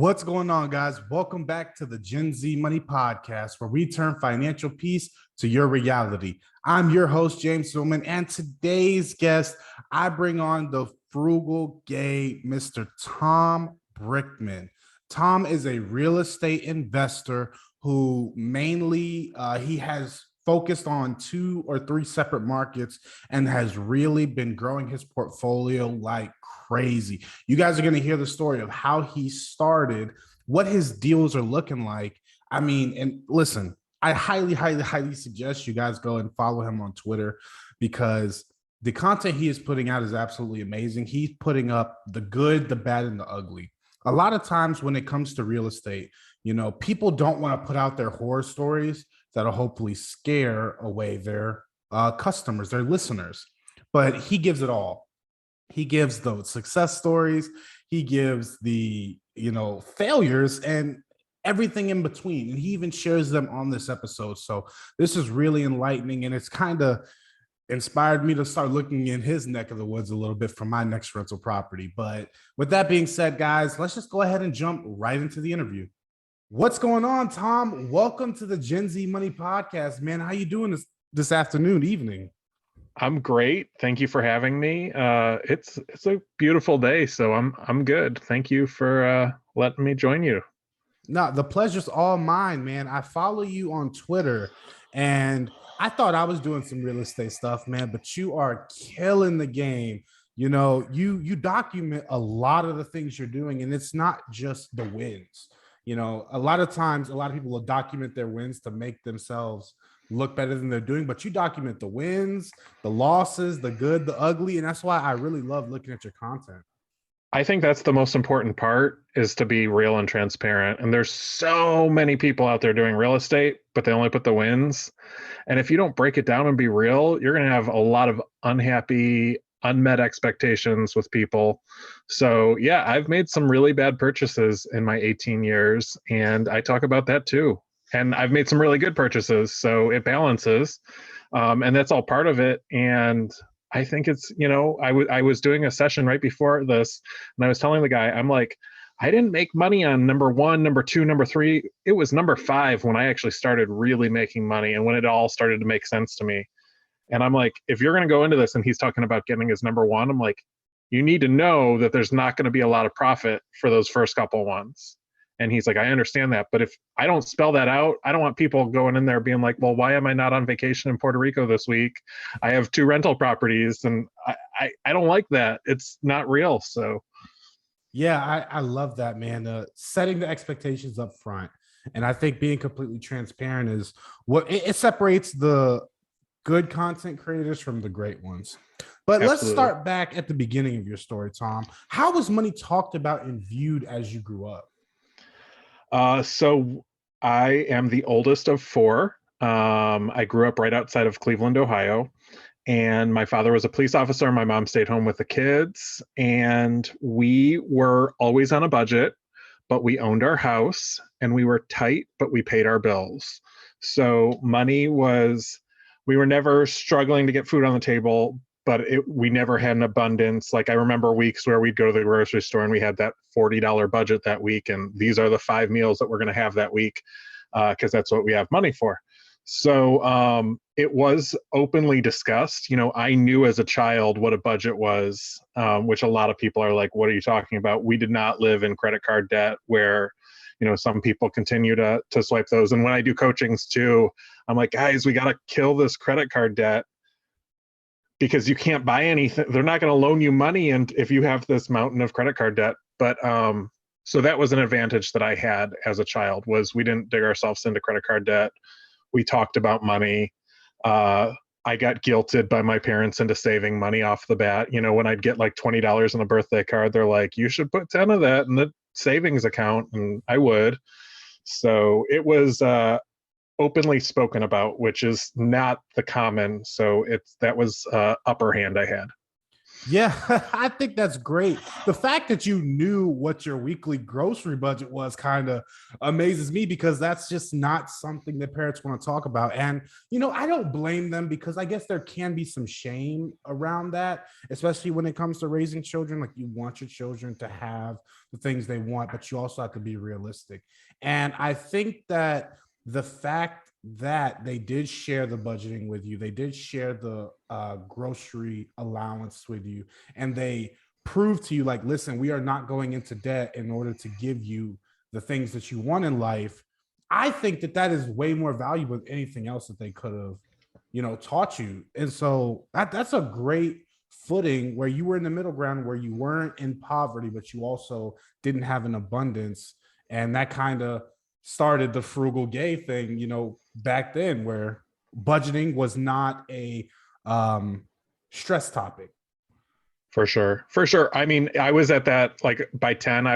What's going on, guys? Welcome back to the Gen Z Money Podcast, where we turn financial peace to your reality. I'm your host, James Silman, and today's guest, I bring on the frugal gay Mr. Tom Brickman. Tom is a real estate investor who mainly he has focused on 2 or 3 separate markets and has really been growing his portfolio like crazy. You guys are going to hear the story of how he started, what his deals are looking like. I mean, and listen, I highly suggest you guys go and follow him on Twitter because the content he is putting out is absolutely amazing. He's putting up the good, the bad, and the ugly. A lot of times when it comes to real estate, people don't want to put out their horror stories that'll hopefully scare away their customers, their listeners. But he gives it all. He gives the success stories, he gives the failures, and everything in between, and he even shares them on this episode. So this is really enlightening, and it's kind of inspired me to start looking in his neck of the woods a little bit for my next rental property. But with that being said, guys, let's just go ahead and jump right into the interview. What's going on, Tom? Welcome to the Gen Z Money Podcast, man. How you doing this afternoon, evening? I'm great. Thank you for having me. It's a beautiful day, so I'm good. Thank you for letting me join you. No, the pleasure's all mine, man. I follow you on Twitter, and I thought I was doing some real estate stuff, man, but you are killing the game. You document a lot of the things you're doing, and it's not just the wins. A lot of times, a lot of people will document their wins to make themselves look better than they're doing, but you document the wins, the losses, the good, the ugly, and that's why I really love looking at your content. I think that's the most important part, is to be real and transparent. And there's so many people out there doing real estate, but they only put the wins. And if you don't break it down and be real, you're going to have a lot of unhappy, unmet expectations with people. So yeah, I've made some really bad purchases in my 18 years, and I talk about that too. And I've made some really good purchases, so it balances, and that's all part of it. And I think it's, I was doing a session right before this, and I was telling the guy, I'm like, I didn't make money on number 1, number 2, number 3. It was number 5 when I actually started really making money, and when it all started to make sense to me. And I'm like, if you're going to go into this, and he's talking about getting his number 1, I'm like, you need to know that there's not going to be a lot of profit for those first couple ones. And he's like, I understand that, but if I don't spell that out, I don't want people going in there being like, well, why am I not on vacation in Puerto Rico this week? I have 2 rental properties, and I don't like that. It's not real. So yeah, I love that, man. Setting the expectations up front. And I think being completely transparent is what it separates the good content creators from the great ones. But Let's start back at the beginning of your story, Tom. How was money talked about and viewed as you grew up? So I am the oldest of 4. I grew up right outside of Cleveland, Ohio, and my father was a police officer. My mom stayed home with the kids, and we were always on a budget, but we owned our house, and we were tight, but we paid our bills. So we were never struggling to get food on the table, but we never had an abundance. Like, I remember weeks where we'd go to the grocery store and we had that $40 budget that week, and these are the 5 meals that we're going to have that week, because that's what we have money for. So it was openly discussed. I knew as a child what a budget was, which a lot of people are like, what are you talking about? We did not live in credit card debt where some people continue to swipe those. And when I do coachings too, I'm like, guys, we got to kill this credit card debt, because you can't buy anything. They're not going to loan you money, and if you have this mountain of credit card debt. But so that was an advantage that I had as a child, was we didn't dig ourselves into credit card debt. We talked about money. I got guilted by my parents into saving money off the bat. When I'd get like $20 on a birthday card, they're like, you should put 10 of that in the savings account, and I would. So it was openly spoken about, which is not the common. So that was upper hand I had. Yeah, I think that's great. The fact that you knew what your weekly grocery budget was kind of amazes me because that's just not something that parents want to talk about. And, I don't blame them because I guess there can be some shame around that, especially when it comes to raising children. Like, you want your children to have the things they want, but you also have to be realistic. And I think that the fact that they did share the budgeting with you, they did share the grocery allowance with you, and they proved to you, like, listen, we are not going into debt in order to give you the things that you want in life. I think that that is way more valuable than anything else that they could have, taught you. And so that's a great footing where you were in the middle ground, where you weren't in poverty, but you also didn't have an abundance. And that kind of started the frugal gay thing, back then, where budgeting was not a um, stress topic. For sure. For sure. I mean, I was at that, like, by 10,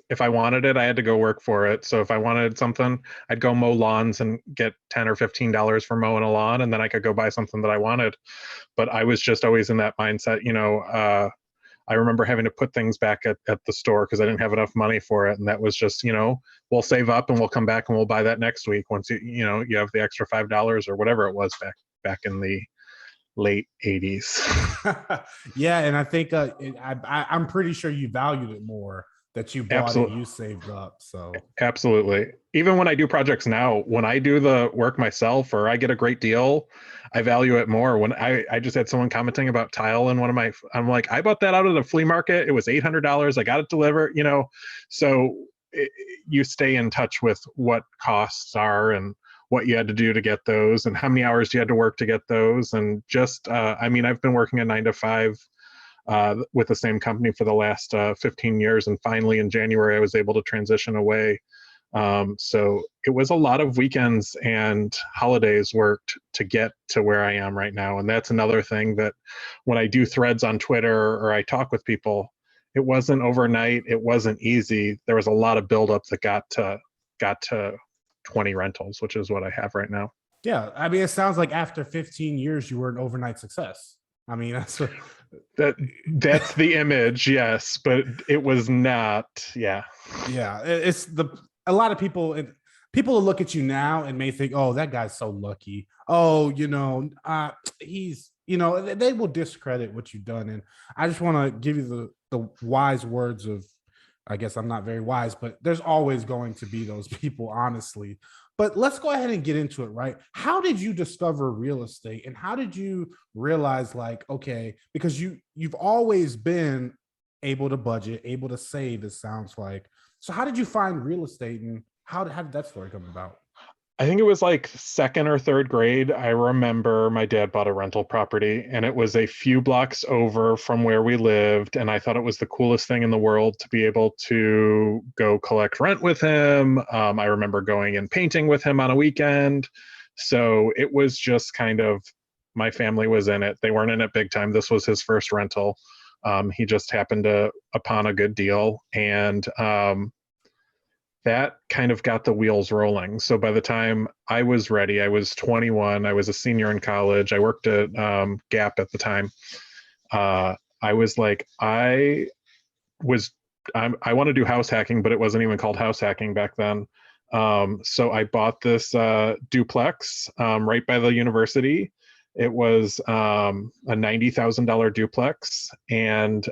if I wanted it, I had to go work for it. So if I wanted something, I'd go mow lawns and get $10 or $15 for mowing a lawn, and then I could go buy something that I wanted. But I was just always in that mindset, I remember having to put things back at the store because I didn't have enough money for it. And that was just, we'll save up and we'll come back and we'll buy that next week once you have the extra $5 or whatever it was back in the late 80s. Yeah, and I think I'm pretty sure you valued it more that you bought it, Absolutely. you saved up. So Absolutely. Even when I do projects now, when I do the work myself or I get a great deal, I value it more. When I just had someone commenting about tile in I'm like, I bought that out of the flea market. It was $800. I got it delivered, So you stay in touch with what costs are and what you had to do to get those and how many hours you had to work to get those. And just, I've been working a 9 to 5 with the same company for the last 15 years. And finally in January, I was able to transition away. So it was a lot of weekends and holidays worked to get to where I am right now. And that's another thing that when I do threads on Twitter or I talk with people, it wasn't overnight. It wasn't easy. There was a lot of buildup that got to 20 rentals, which is what I have right now. yeah, I mean, it sounds like after 15 years, you were an overnight success. I mean, that's what that's the image, yes, but it was not. Yeah. Yeah, it's a lot of people. People will look at you now and may think, "Oh, that guy's so lucky." Oh, he's they will discredit what you've done. And I just want to give you the wise words of, I guess I'm not very wise, but there's always going to be those people, honestly. But let's go ahead and get into it, right? How did you discover real estate, and how did you realize, like, okay, because you've always been able to budget, able to save, it sounds like. So how did you find real estate, and how did that story come about? I think it was like second or third grade. I remember my dad bought a rental property and it was a few blocks over from where we lived. And I thought it was the coolest thing in the world to be able to go collect rent with him. I remember going and painting with him on a weekend. So it was just kind of, my family was in it. They weren't in it big time. This was his first rental. He just happened upon a good deal. And that kind of got the wheels rolling. So by the time I was ready, I was 21. I was a senior in college. I worked at Gap at the time. I was like, I want to do house hacking, but it wasn't even called house hacking back then. So I bought this duplex right by the university. It was a $90,000 duplex, and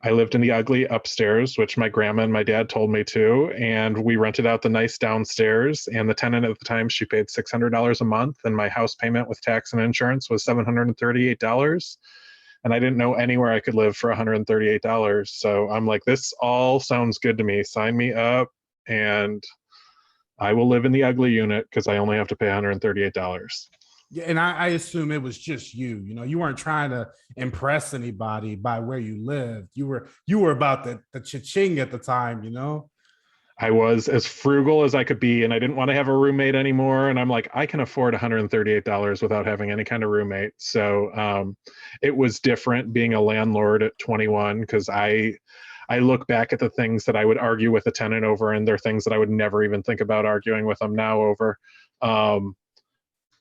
I lived in the ugly upstairs, which my grandma and my dad told me to, and we rented out the nice downstairs. And the tenant at the time, she paid $600 a month, and my house payment with tax and insurance was $738. And I didn't know anywhere I could live for $138. So I'm like, this all sounds good to me. Sign me up, and I will live in the ugly unit because I only have to pay $138. Yeah, and I assume it was just you. You weren't trying to impress anybody by where you lived. You were about the cha-ching at the time. I was as frugal as I could be, and I didn't want to have a roommate anymore. And I'm like, I can afford $138 without having any kind of roommate. So it was different being a landlord at 21 because I look back at the things that I would argue with a tenant over, and they're things that I would never even think about arguing with them now over.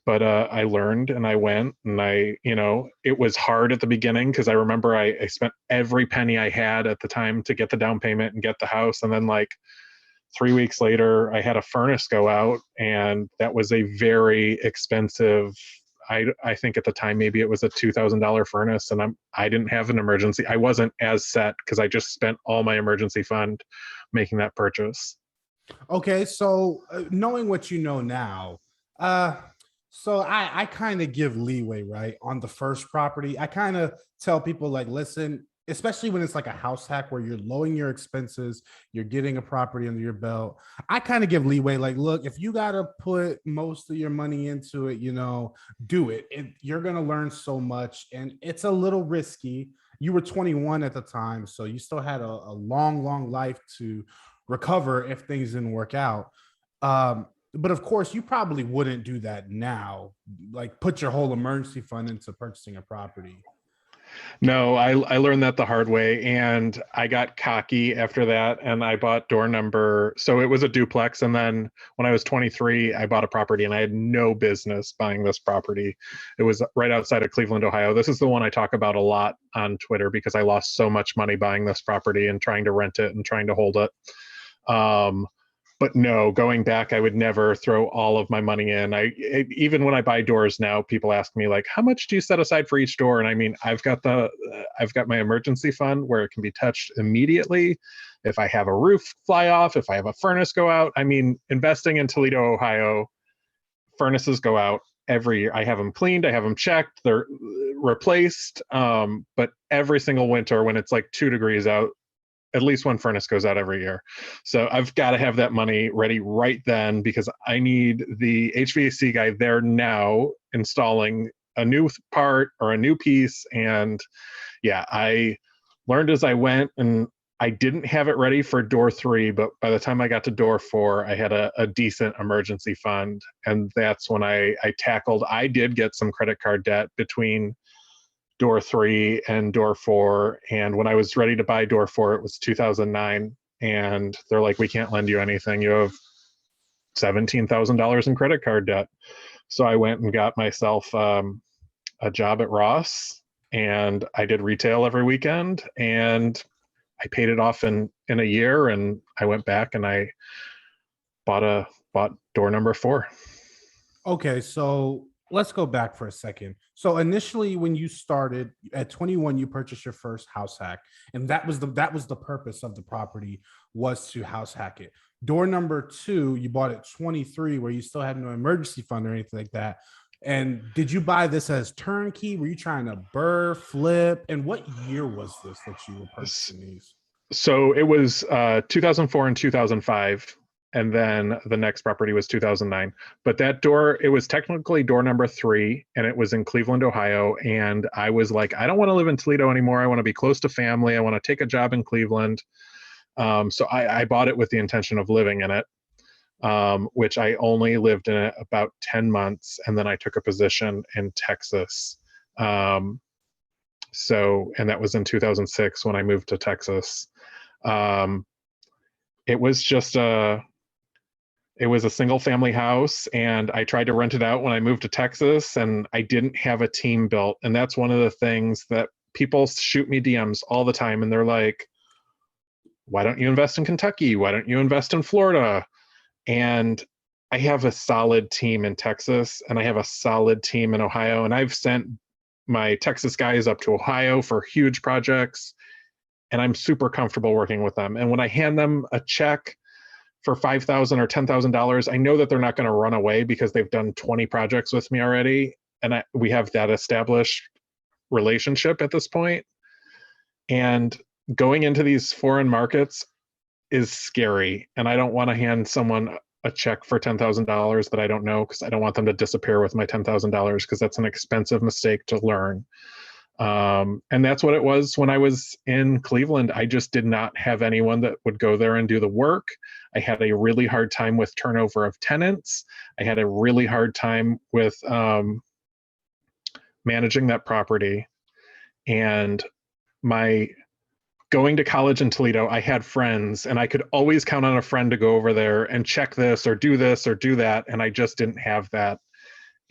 But I learned and I went and it was hard at the beginning because I remember I spent every penny I had at the time to get the down payment and get the house. And then like 3 weeks later, I had a furnace go out, and that was a very expensive. I think at the time maybe it was a $2,000 furnace, and I didn't have an emergency. I wasn't as set because I just spent all my emergency fund making that purchase. Okay, so knowing what you know now, uh, so I kind of give leeway, right, on the first property. I kind of tell people like, listen, especially when it's like a house hack where you're lowering your expenses, you're getting a property under your belt. I kind of give leeway, like, look, if you got to put most of your money into it, do it. You're gonna learn so much, and it's a little risky. You were 21 at the time, so you still had a long, long life to recover if things didn't work out. But of course, you probably wouldn't do that now, like put your whole emergency fund into purchasing a property. No, I learned that the hard way, and I got cocky after that, and I bought door number. So it was a duplex, and then when I was 23, I bought a property, and I had no business buying this property. It was right outside of Cleveland, Ohio. This is the one I talk about a lot on Twitter because I lost so much money buying this property and trying to rent it and trying to hold it. But no, going back, I would never throw all of my money in. Even when I buy doors now, people ask me like, how much do you set aside for each door? And I mean, I've got my emergency fund where it can be touched immediately. If I have a roof fly off, if I have a furnace go out, I mean, investing in Toledo, Ohio, furnaces go out every year. I have them cleaned, I have them checked, they're replaced. But every single winter when it's like 2 degrees out, at least one furnace goes out every year. So I've got to have that money ready right then because I need the HVAC guy there now installing a new part or a new piece. And yeah, I learned as I went, and I didn't have it ready for door 3, but by the time I got to door 4, I had a decent emergency fund. And that's when I did get some credit card debt between door 3 and door 4. And when I was ready to buy door 4, it was 2009. And they're like, we can't lend you anything. You have $17,000 in credit card debt. So I went and got myself a job at Ross, and I did retail every weekend, and I paid it off in a year. And I went back and I bought door number 4. Okay, so let's go back for a second. So initially, when you started at 21, you purchased your first house hack, and that was the purpose of the property, was to house hack it. Door number 2, you bought at 23, where you still had no emergency fund or anything like that. And did you buy this as turnkey? Were you trying to flip? And what year was this that you were purchasing these? So it was 2004 and 2005. And then the next property was 2009. But that door, it was technically door number 3, and it was in Cleveland, Ohio. And I was like, I don't want to live in Toledo anymore. I want to be close to family. I want to take a job in Cleveland. So I bought it with the intention of living in it, which I only lived in it about 10 months. And then I took a position in Texas. And that was in 2006 when I moved to Texas. It was just it was a single family house, and I tried to rent it out when I moved to Texas, and I didn't have a team built. And that's one of the things that people shoot me DMs all the time, and they're like, why don't you invest in Kentucky? Why don't you invest in Florida? And I have a solid team in Texas, and I have a solid team in Ohio, and I've sent my Texas guys up to Ohio for huge projects, and I'm super comfortable working with them. And when I hand them a check for $5,000 or $10,000, I know that they're not going to run away because they've done 20 projects with me already. And we have that established relationship at this point. And going into these foreign markets is scary. And I don't want to hand someone a check for $10,000 that I don't know, because I don't want them to disappear with my $10,000, because that's an expensive mistake to learn. And that's what it was when I was in Cleveland. I just did not have anyone that would go there and do the work. I had a really hard time with turnover of tenants. I had a really hard time with managing that property. And my going to college in Toledo, I had friends, and I could always count on a friend to go over there and check this or do that. And I just didn't have that.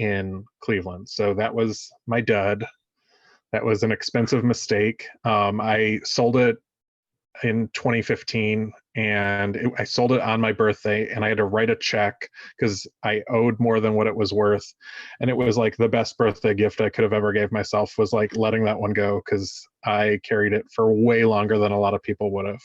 in Cleveland. So that was my dud. That was an expensive mistake. I sold it in 2015, and I sold it on my birthday, and I had to write a check because I owed more than what it was worth. And it was like the best birthday gift I could have ever gave myself, was like letting that one go, because I carried it for way longer than a lot of people would have.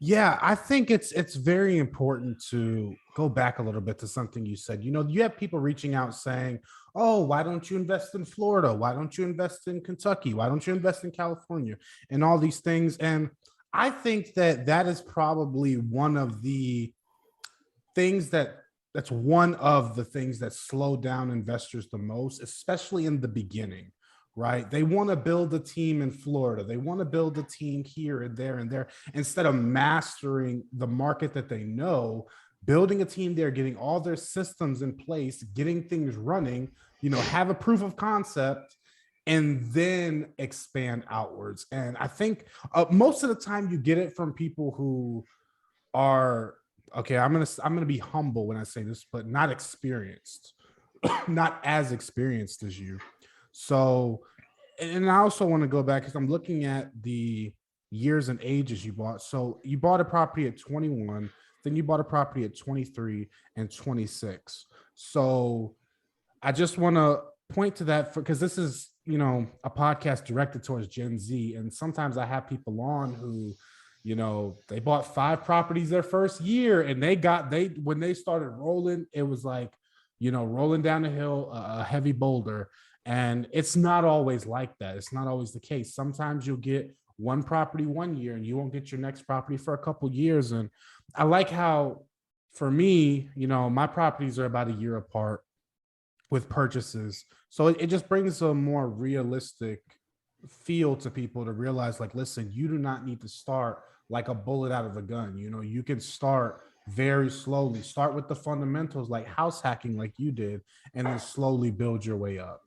Yeah, I think it's very important to go back a little bit to something you said. You have people reaching out saying, "Oh, why don't you invest in Florida? Why don't you invest in Kentucky? Why don't you invest in California?" And all these things. And I think that that is probably one of the things that's one of the things that slow down investors the most, especially in the beginning, right? They want to build a team in Florida. They want to build a team here and there, instead of mastering the market that they know, building a team there, getting all their systems in place, getting things running, have a proof of concept, and then expand outwards. And I think most of the time you get it from people who are, okay, I'm gonna be humble when I say this, but not experienced, not as experienced as you. So, and I also want to go back because I'm looking at the years and ages you bought. So you bought a property at 21, then you bought a property at 23 and 26. So I just want to point to that because this is, a podcast directed towards Gen Z. And sometimes I have people on who, they bought 5 properties their first year, and when they started rolling, it was like, rolling down a hill, a heavy boulder. And it's not always like that. It's not always the case. Sometimes you'll get one property one year and you won't get your next property for a couple years. And I like how, for me, my properties are about a year apart with purchases. So it just brings a more realistic feel to people to realize, like, listen, you do not need to start like a bullet out of a gun. You can start very slowly, start with the fundamentals like house hacking, like you did, and then slowly build your way up.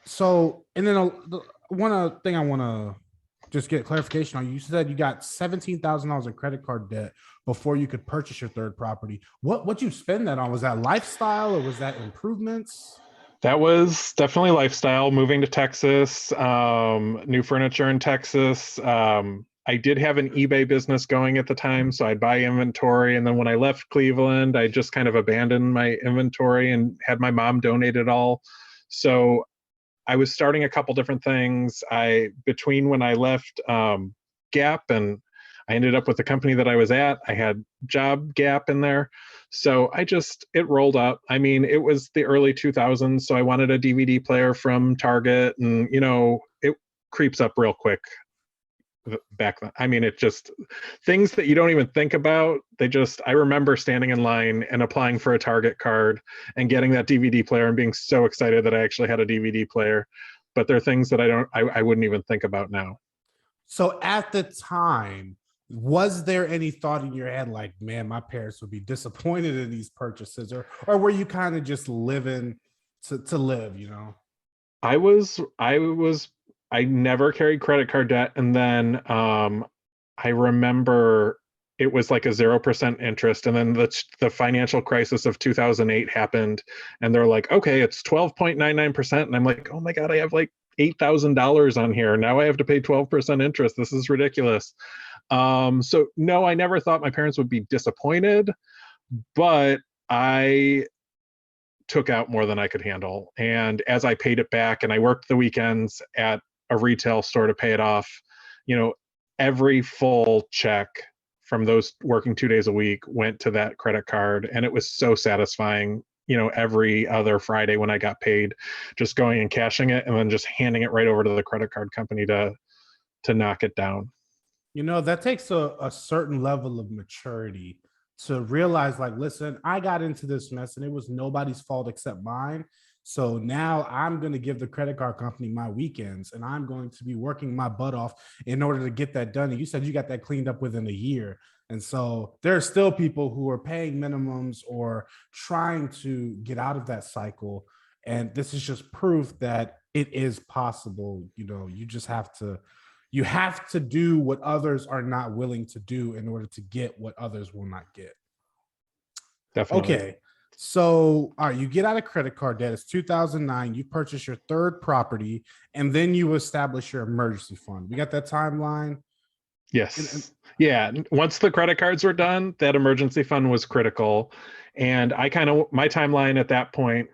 So, and then one thing I want to just get clarification on. You said you got $17,000 in credit card debt before you could purchase your third property. What you spend that on? Was that lifestyle or was that improvements? That was definitely lifestyle. Moving to Texas, new furniture in Texas. I did have an eBay business going at the time, so I'd buy inventory. And then when I left Cleveland, I just kind of abandoned my inventory and had my mom donate it all. So I was starting a couple different things. Between when I left Gap and I ended up with the company that I was at, I had job gap in there. So it rolled up. I mean, it was the early 2000s. So I wanted a DVD player from Target, and, it creeps up real quick back then. I mean, it just, things that you don't even think about. I remember standing in line and applying for a Target card and getting that DVD player and being so excited that I actually had a DVD player. But there are things that I wouldn't even think about now. So at the time, was there any thought in your head like, man, my parents would be disappointed in these purchases, or were you kind of just living to live, I never carried credit card debt. And then I remember it was like a 0% interest. And then the financial crisis of 2008 happened, and they're like, okay, it's 12.99%. And I'm like, oh my God, I have like $8,000 on here. Now I have to pay 12% interest. This is ridiculous. So no, I never thought my parents would be disappointed, but I took out more than I could handle. And as I paid it back, and I worked the weekends at a retail store to pay it off, every full check from those working 2 days a week went to that credit card. And it was so satisfying, every other Friday when I got paid, just going and cashing it and then just handing it right over to the credit card company to knock it down. That takes a certain level of maturity to realize, like, listen, I got into this mess and it was nobody's fault except mine. So now I'm going to give the credit card company my weekends, and I'm going to be working my butt off in order to get that done. And you said you got that cleaned up within a year. And so there are still people who are paying minimums or trying to get out of that cycle. And this is just proof that it is possible. You have to do what others are not willing to do in order to get what others will not get. Definitely. Okay. So, all right, you get out of credit card debt. It's 2009. You purchase your third property, and then you establish your emergency fund. We got that timeline. And Yes. Yeah. Once the credit cards were done, that emergency fund was critical. And I kind of, my timeline at that point,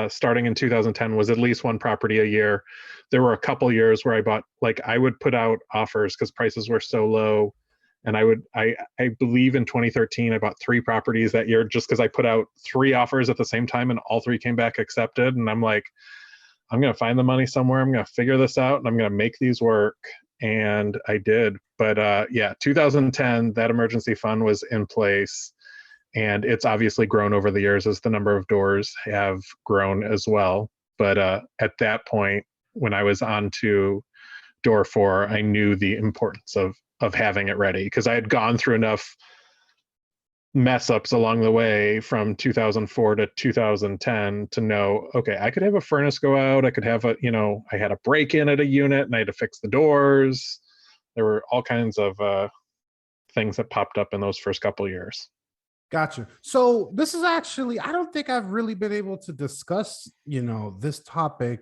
starting in 2010, was at least one property a year. There were a couple years where I bought, like, I would put out offers because prices were so low. And I believe in 2013, I bought three properties that year just because I put out three offers at the same time and all three came back accepted. And I'm like, I'm going to find the money somewhere. I'm going to figure this out and I'm going to make these work. And I did. But yeah, 2010, that emergency fund was in place. And it's obviously grown over the years as the number of doors have grown as well. But at that point, when I was on to door four, I knew the importance of having it ready because I had gone through enough mess ups along the way from 2004 to 2010 to know, okay, I could have a furnace go out. I could have I had a break in at a unit and I had to fix the doors. There were all kinds of things that popped up in those first couple of years. gotcha. So this is actually, I don't think I've really been able to discuss, this topic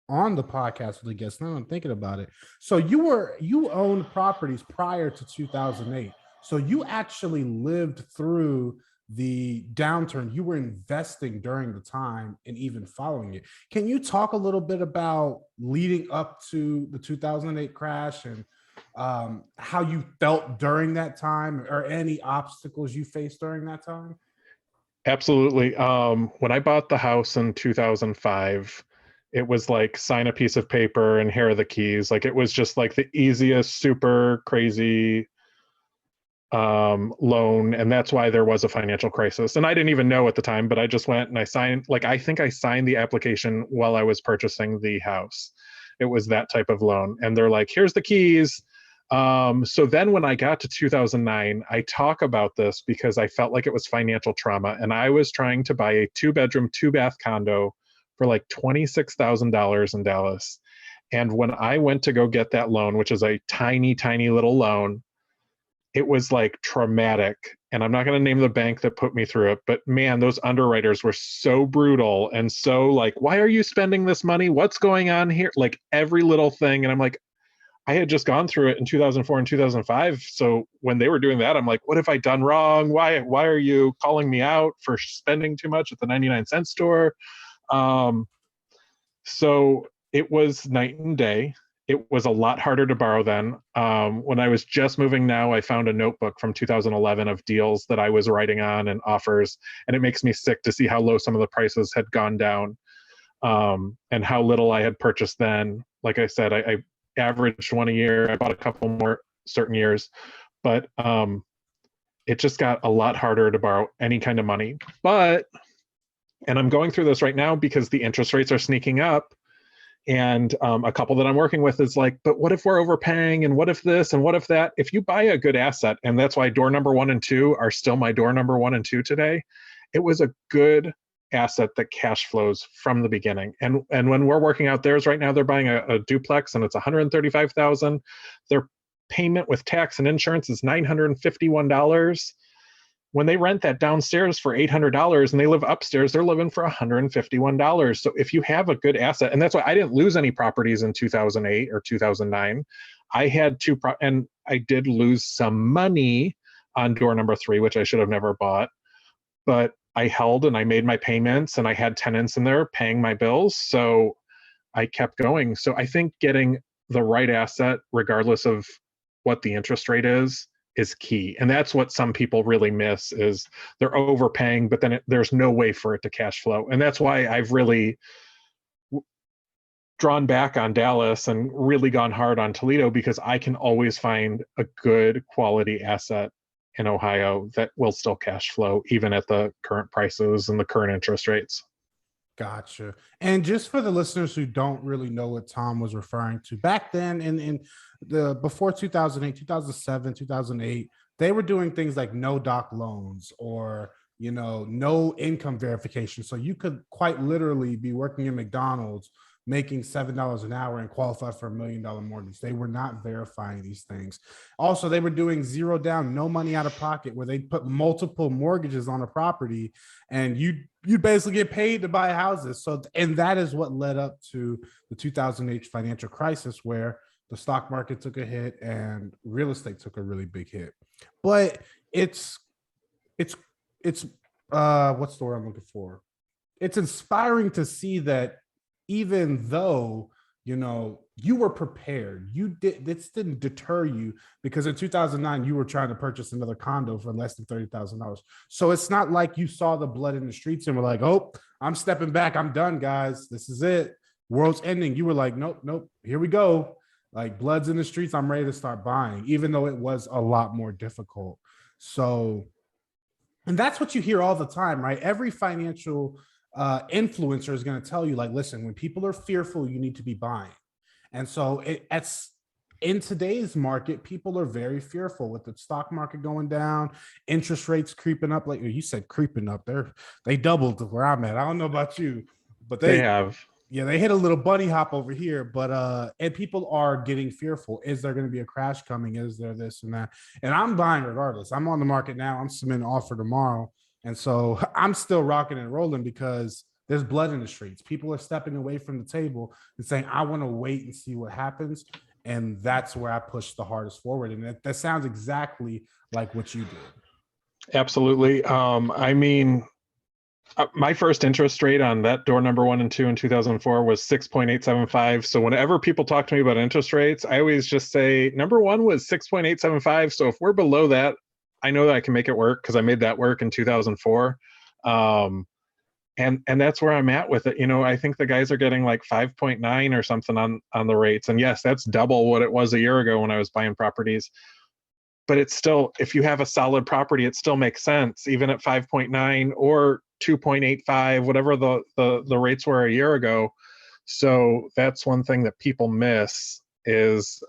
on the podcast with the guests. Now I'm thinking about it. So you owned properties prior to 2008. So you actually lived through the downturn. You were investing during the time and even following it. Can you talk a little bit about leading up to the 2008 crash and how you felt during that time or any obstacles you faced during that time? Absolutely. When I bought the house in 2005, it was like sign a piece of paper and here are the keys. Like it was just like the easiest, super crazy loan. And that's why there was a financial crisis. And I didn't even know at the time, but I just went and I signed, like, I think I signed the application while I was purchasing the house. It was that type of loan. And they're like, here's the keys. So then when I got to 2009, I talk about this because I felt like it was financial trauma. And I was trying to buy a 2-bedroom, 2-bath condo for like $26,000 in Dallas. And when I went to go get that loan, which is a tiny, tiny little loan, it was like traumatic. And I'm not going to name the bank that put me through it, but man, those underwriters were so brutal and so like, why are you spending this money? What's going on here? Like every little thing. And I'm like, I had just gone through it in 2004 and 2005. So when they were doing that, I'm like, what have I done wrong? Why are you calling me out for spending too much at the 99-cent store? So it was night and day. It was a lot harder to borrow then. When I was just moving now, I found a notebook from 2011 of deals that I was writing on and offers. And it makes me sick to see how low some of the prices had gone down and how little I had purchased then. Like I said, I averaged one a year. I bought a couple more certain years, but it just got a lot harder to borrow any kind of money. And I'm going through this right now because the interest rates are sneaking up. And a couple that I'm working with is like, but what if we're overpaying? And what if this? And what if that? If you buy a good asset, and that's why door number 1 and 2 are still my door number 1 and 2 today, it was a good asset that cash flows from the beginning. And when we're working out theirs right now, they're buying a duplex and it's $135,000. Their payment with tax and insurance is $951. When they rent that downstairs for $800 and they live upstairs, they're living for $151. So if you have a good asset, and that's why I didn't lose any properties in 2008 or 2009. I had and I did lose some money on door number 3, which I should have never bought, but I held and I made my payments and I had tenants in there paying my bills. So I kept going. So I think getting the right asset, regardless of what the interest rate is key. And that's what some people really miss is they're overpaying, but then there's no way for it to cash flow. And that's why I've really drawn back on Dallas and really gone hard on Toledo, because I can always find a good quality asset in Ohio that will still cash flow even at the current prices and the current interest rates. Gotcha. And just for the listeners who don't really know what Tom was referring to, back then in the before 2008, 2007, 2008, they were doing things like no doc loans or no income verification. So you could quite literally be working in McDonald's making $7 an hour and qualify for $1 million mortgage. They were not verifying these things. Also, they were doing zero down, no money out of pocket, where they put multiple mortgages on a property, and you basically get paid to buy houses. So, and that is what led up to the 2008 financial crisis, where the stock market took a hit and real estate took a really big hit. But it's it's what's the word I'm looking for? It's inspiring to see that even though you were prepared, this didn't deter you, because in 2009 you were trying to purchase another condo for less than $30,000. So it's not like you saw the blood in the streets and were like, oh, I'm stepping back, I'm done, guys, this is it, world's ending. You were like, nope, here we go, like blood's in the streets, I'm ready to start buying, even though it was a lot more difficult. So, and that's what you hear all the time, right? Every financial influencer is going to tell you, like, listen, when people are fearful, you need to be buying. And so in today's market, people are very fearful with the stock market going down, interest rates creeping up. Like you said, creeping up, they doubled to where I'm at. I don't know about you, but they have. Yeah, they hit a little bunny hop over here, but and people are getting fearful. Is there going to be a crash coming? Is there this and that? And I'm buying regardless. I'm on the market now. I'm submitting an offer tomorrow. And so I'm still rocking and rolling because there's blood in the streets. People are stepping away from the table and saying, I want to wait and see what happens. And that's where I push the hardest forward. And that sounds exactly like what you did. Absolutely. I mean, my first interest rate on that door number 1 and 2 in 2004 was 6.875. So whenever people talk to me about interest rates, I always just say number 1 was 6.875. So if we're below that, I know that I can make it work, because I made that work in 2004. And that's where I'm at with it. I think the guys are getting like 5.9 or something on the rates. And yes, that's double what it was a year ago when I was buying properties. But it's still, if you have a solid property, it still makes sense, even at 5.9 or 2.85, whatever the rates were a year ago. So that's one thing that people miss is,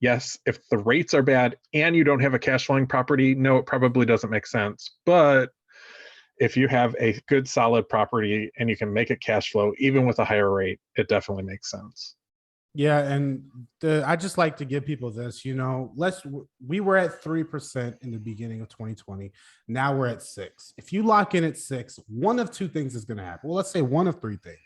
yes, if the rates are bad and you don't have a cash flowing property, no, it probably doesn't make sense. But if you have a good solid property and you can make it cash flow, even with a higher rate, it definitely makes sense. Yeah, and I just like to give people this, we were at 3% in the beginning of 2020. Now we're at 6. If you lock in at 6, one of two things is going to happen. Well, let's say one of three things.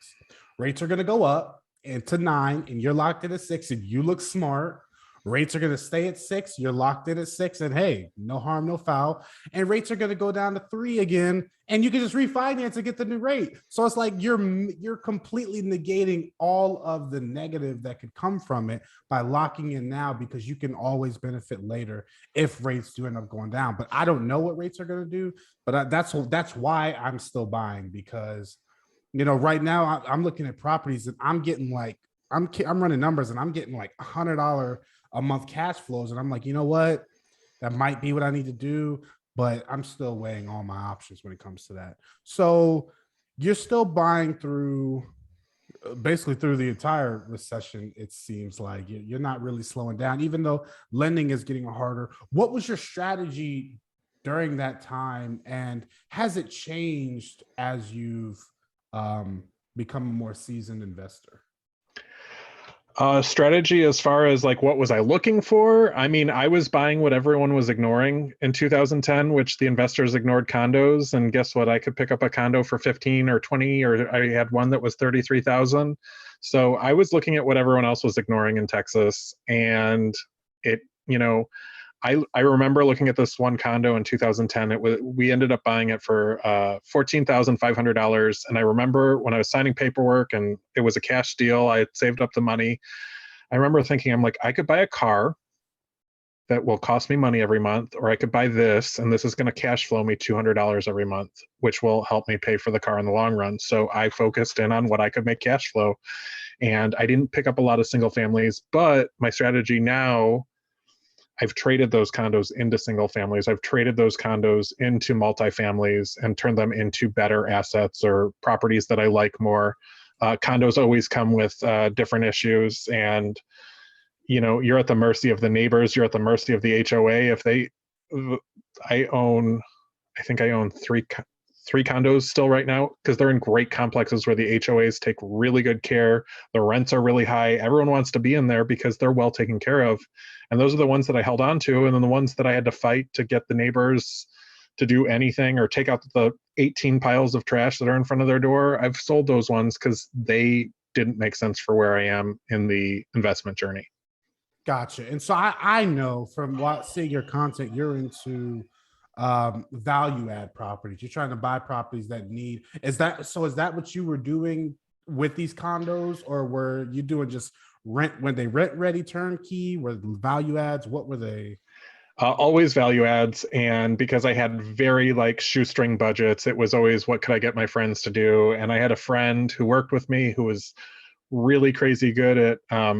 Rates are going to go up into 9, and you're locked in at 6, and you look smart. Rates are going to stay at 6. You're locked in at 6, and hey, no harm, no foul. And rates are going to go down to 3 again, and you can just refinance and get the new rate. So it's like you're completely negating all of the negative that could come from it by locking in now, because you can always benefit later if rates do end up going down. But I don't know what rates are going to do. But that's why I'm still buying, because right now I'm looking at properties and I'm getting like I'm running numbers and I'm getting like $100 a month cash flows. And I'm like, you know what? That might be what I need to do, but I'm still weighing all my options when it comes to that. So you're still buying through basically through the entire recession. It seems like you're not really slowing down, even though lending is getting harder. What was your strategy during that time? And has it changed as you've become a more seasoned investor? Strategy as far as like what was I looking for? I mean, I was buying what everyone was ignoring in 2010, which the investors ignored condos. And guess what? I could pick up a condo for 15 or 20, or I had one that was 33,000. So I was looking at what everyone else was ignoring in Texas. And it, I remember looking at this one condo in 2010. We ended up buying it for $14,500. And I remember when I was signing paperwork and it was a cash deal, I had saved up the money. I remember thinking, I'm like, I could buy a car that will cost me money every month, or I could buy this, and this is going to cash flow me $200 every month, which will help me pay for the car in the long run. So I focused in on what I could make cash flow. And I didn't pick up a lot of single families, but my strategy now, I've traded those condos into single families. I've traded those condos into multifamilies and turned them into better assets or properties that I like more. Condos always come with different issues, and you're at the mercy of the neighbors. You're at the mercy of the HOA. I think I own 3 condos still right now because they're in great complexes where the HOAs take really good care. The rents are really high. Everyone wants to be in there because they're well taken care of. And those are the ones that I held on to. And then the ones that I had to fight to get the neighbors to do anything or take out the 18 piles of trash that are in front of their door, I've sold those ones because they didn't make sense for where I am in the investment journey. Gotcha. And so I know from seeing your content, you're into value add properties. You're trying to buy properties that need, is that what you were doing with these condos, or were you doing just rent when they rent ready turnkey? Were value adds? What were they? Always value adds. And because I had very like shoestring budgets, it was always what could I get my friends to do? And I had a friend who worked with me who was really crazy good at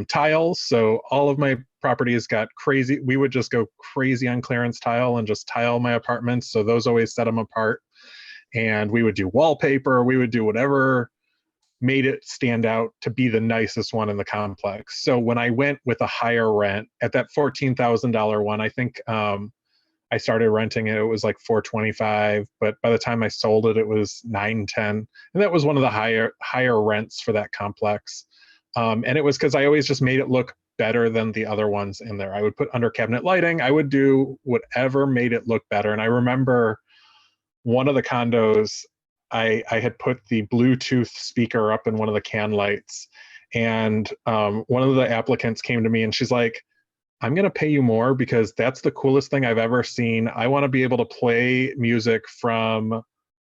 tiles. So all of my properties got crazy. We would just go crazy on clearance tile and just tile my apartments. So those always set them apart. And we would do wallpaper. We would do whatever made it stand out to be the nicest one in the complex. So when I went with a higher rent at that $14,000 one, I think I started renting it. It was like $425, but by the time I sold it, it was $910, and that was one of the higher rents for that complex. And it was because I always just made it look better than the other ones in there. I would put under cabinet lighting. I would do whatever made it look better. And I remember one of the condos, I had put the Bluetooth speaker up in one of the can lights, and one of the applicants came to me and she's like, I'm going to pay you more because that's the coolest thing I've ever seen. I want to be able to play music from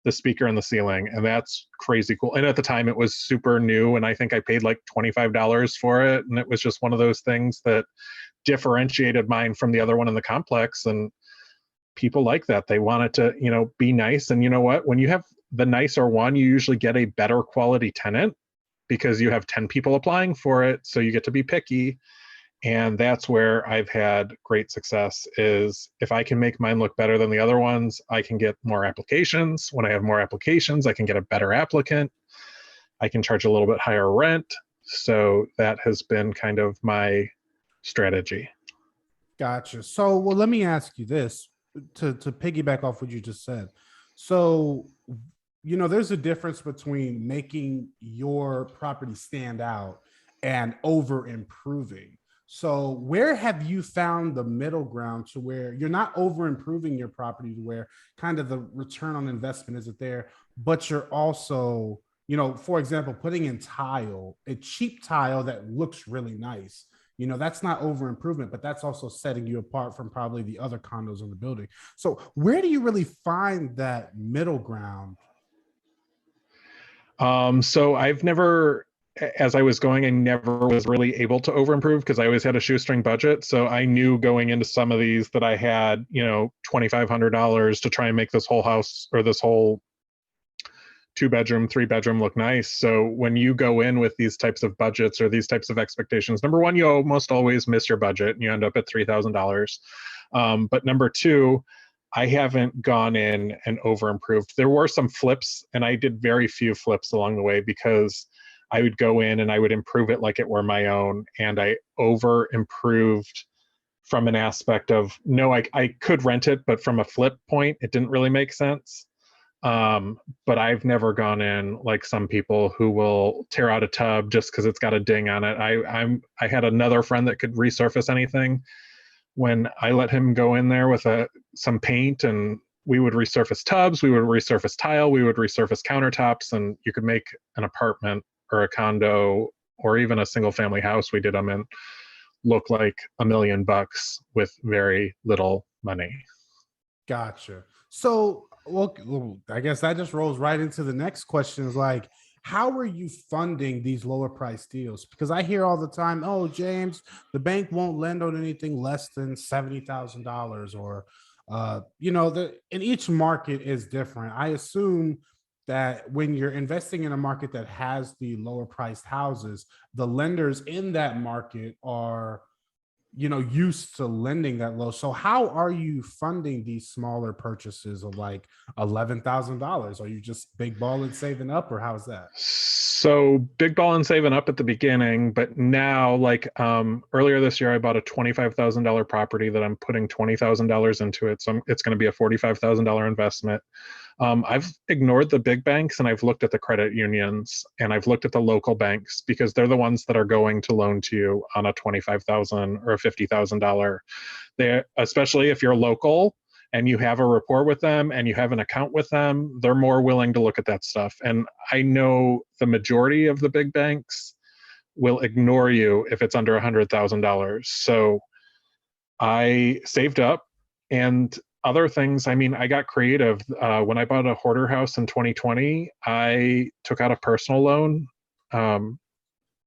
the speaker in the ceiling. And that's crazy cool. And at the time it was super new. And I think I paid like $25 for it. And it was just one of those things that differentiated mine from the other one in the complex. And people like that. They want it to, be nice. And you know what? When you have the nicer one, you usually get a better quality tenant because you have 10 people applying for it. So you get to be picky. And that's where I've had great success is if I can make mine look better than the other ones, I can get more applications. When I have more applications, I can get a better applicant. I can charge a little bit higher rent. So that has been kind of my strategy. Gotcha. So, well, let me ask you this to piggyback off what you just said. So, there's a difference between making your property stand out and over improving. So where have you found the middle ground to where you're not over improving your property to where kind of the return on investment isn't there, but you're also, for example, putting in tile, a cheap tile that looks really nice. That's not over improvement, but that's also setting you apart from probably the other condos in the building. So where do you really find that middle ground? So I've never, as I was going, I never was really able to over improve because I always had a shoestring budget. So I knew going into some of these that I had, $2,500 to try and make this whole house or this whole 2-bedroom, 3-bedroom look nice. So when you go in with these types of budgets or these types of expectations, number one, you almost always miss your budget and you end up at $3,000. But number two, I haven't gone in and over improved. There were some flips and I did very few flips along the way because I would go in and I would improve it like it were my own. And I over improved from an aspect of, no, I could rent it, but from a flip point, it didn't really make sense. But I've never gone in like some people who will tear out a tub just because it's got a ding on it. I had another friend that could resurface anything. When I let him go in there with some paint, and we would resurface tubs, we would resurface tile, we would resurface countertops, and you could make an apartment or a condo or even a single family house we did them in look like $1 million with very little money. Gotcha. So, well, I guess that just rolls right into the next question is like, how are you funding these lower price deals? Because I hear all the time, oh, James, the bank won't lend on anything less than $70,000 or, and each market is different. I assume that when you're investing in a market that has the lower priced houses, the lenders in that market are used to lending that low. So how are you funding these smaller purchases of like $11,000? Are you just big ball and saving up, or how's that? So big ball and saving up at the beginning, but now like earlier this year, I bought a $25,000 property that I'm putting $20,000 into it. So it's going to be a $45,000 investment. I've ignored the big banks and I've looked at the credit unions and I've looked at the local banks because they're the ones that are going to loan to you on a $25,000 or a $50,000. They, especially if you're local and you have a rapport with them and you have an account with them, they're more willing to look at that stuff. And I know the majority of the big banks will ignore you if it's under $100,000. So I saved up and other things. I mean, I got creative. When I bought a hoarder house in 2020, I took out a personal loan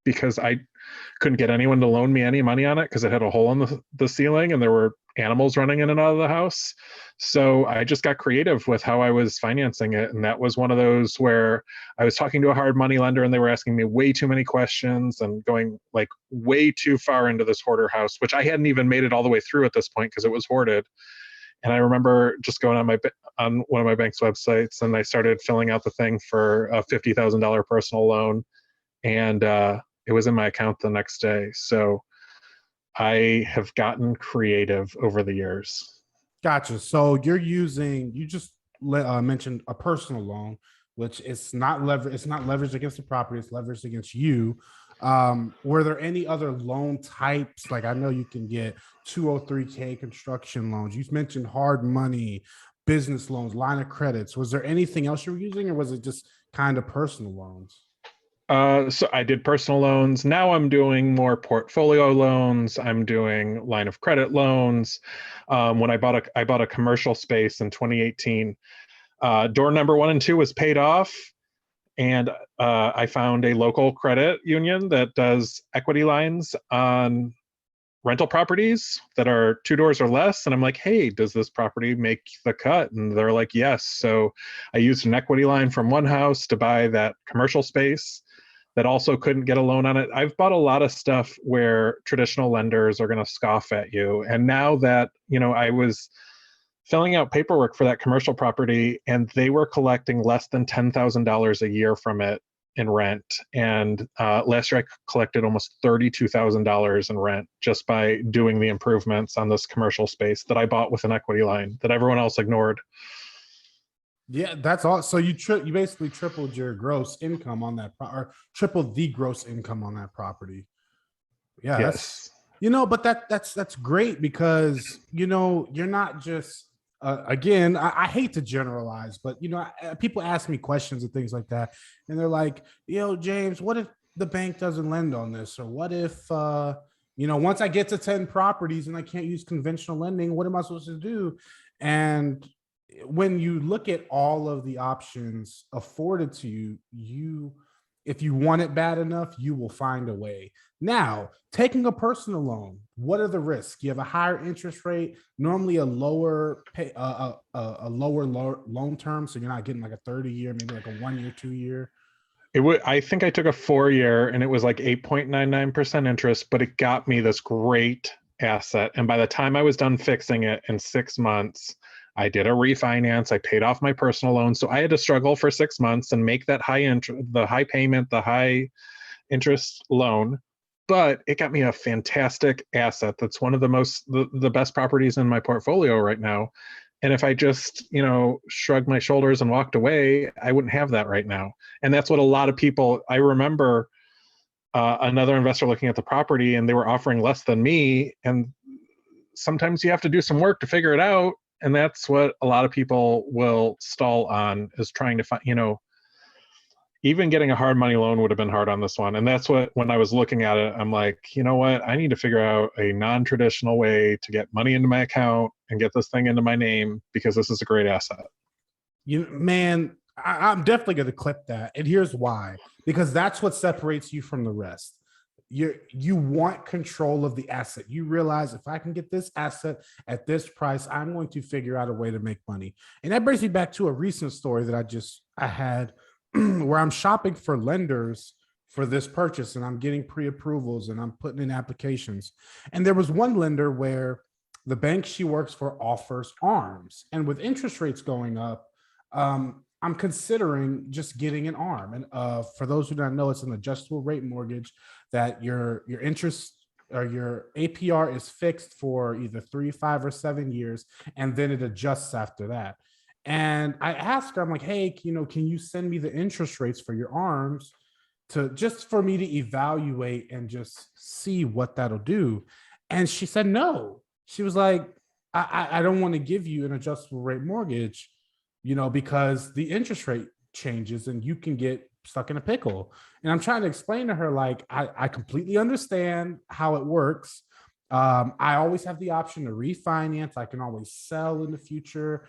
because I couldn't get anyone to loan me any money on it because it had a hole in the ceiling and there were animals running in and out of the house. So I just got creative with how I was financing it. And that was one of those where I was talking to a hard money lender and they were asking me way too many questions and going like way too far into this hoarder house, which I hadn't even made it all the way through at this point because it was hoarded. And I remember just going on one of my bank's websites and I started filling out the thing for a $50,000 personal loan. And it was in my account the next day. So I have gotten creative over the years. Gotcha. So you just mentioned a personal loan, which it's not leveraged against the property, it's leveraged against you. Were there any other loan types? Like I know you can get 203k construction loans. You mentioned hard money, business loans, line of credits. Was there anything else you were using, or was it just kind of personal loans? So I did personal loans. Now I'm doing more portfolio loans. I'm doing line of credit loans. When I bought a commercial space in 2018. Door number 1 and 2 was paid off, and I found a local credit union that does equity lines on rental properties that are 2 doors or less. And I'm like, hey, does this property make the cut? And they're like, yes. So I used an equity line from one house to buy that commercial space that also couldn't get a loan on it. I've bought a lot of stuff where traditional lenders are going to scoff at you. And now that, I was filling out paperwork for that commercial property and they were collecting less than $10,000 a year from it in rent. And last year I collected almost $32,000 in rent just by doing the improvements on this commercial space that I bought with an equity line that everyone else ignored. Yeah, that's all. So you basically tripled your gross income on that, or tripled the gross income on that property. Yeah, Yes. but that's great because you're not just again. I hate to generalize, but people ask me questions and things like that, and they're like, James, what if the bank doesn't lend on this, or what if once I get to 10 properties and I can't use conventional lending, what am I supposed to do? And when you look at all of the options afforded to you, if you want it bad enough, you will find a way. Now, taking a personal loan, what are the risks? You have a higher interest rate, normally a lower loan term, so you're not getting like a 30-year, maybe like a 1 year, 2 year. I think I took a 4-year and it was like 8.99% interest, but it got me this great asset. And by the time I was done fixing it in 6 months, I did a refinance. I paid off my personal loan. So I had to struggle for 6 months and make that the high payment, the high interest loan. But it got me a fantastic asset. That's one of the best properties in my portfolio right now. And if I just, shrugged my shoulders and walked away, I wouldn't have that right now. And that's what a lot of people, I remember another investor looking at the property and they were offering less than me. And sometimes you have to do some work to figure it out. And that's what a lot of people will stall on, is trying to find, even getting a hard money loan would have been hard on this one. And that's what, when I was looking at it, I'm like, you know what? I need to figure out a non-traditional way to get money into my account and get this thing into my name, because this is a great asset. I'm definitely going to clip that. And here's why, because that's what separates you from the rest. You want control of the asset. You realize, if I can get this asset at this price, I'm going to figure out a way to make money. And that brings me back to a recent story that I had where I'm shopping for lenders for this purchase, and I'm getting pre-approvals and I'm putting in applications. And there was one lender where the bank she works for offers ARMs, and with interest rates going up, I'm considering just getting an ARM. And for those who don't know, it's an adjustable rate mortgage that your interest or your APR is fixed for either 3, 5, or 7 years, and then it adjusts after that. And I asked her, I'm like, hey, can you send me the interest rates for your arms to just for me to evaluate and just see what that'll do? And she said no. She was like, I don't want to give you an adjustable rate mortgage, because the interest rate changes and you can get stuck in a pickle. And I'm trying to explain to her, like, I completely understand how it works. I always have the option to refinance. I can always sell in the future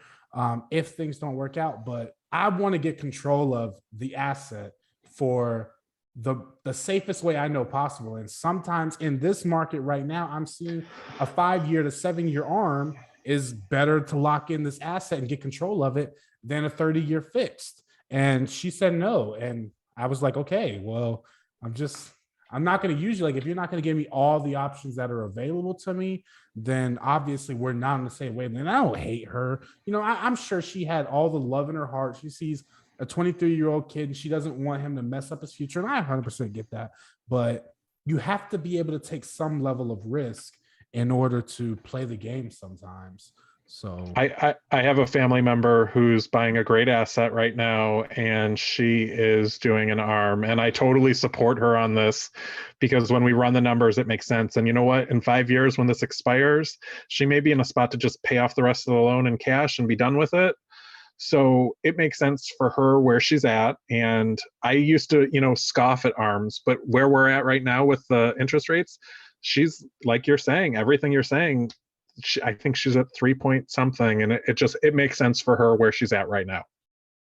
if things don't work out. But I want to get control of the asset for the safest way I know possible. And sometimes in this market right now, I'm seeing a 5-year to 7-year arm is better to lock in this asset and get control of it than a 30-year fixed. And she said no. And I was like, okay, well, I'm not going to use you. Like, if you're not going to give me all the options that are available to me, then obviously we're not on the same wavelength. And I don't hate her. I'm sure she had all the love in her heart. She sees a 23-year-old kid and she doesn't want him to mess up his future. And I 100% get that. But you have to be able to take some level of risk in order to play the game sometimes. So I have a family member who's buying a great asset right now, and she is doing an arm, and I totally support her on this because when we run the numbers, it makes sense. And you know what? In 5 years, when this expires, she may be in a spot to just pay off the rest of the loan in cash and be done with it. So it makes sense for her where she's at. And I used to, scoff at arms, but where we're at right now with the interest rates, she's like you're saying, everything you're saying. I think she's at 3 point something, and it makes sense for her where she's at right now.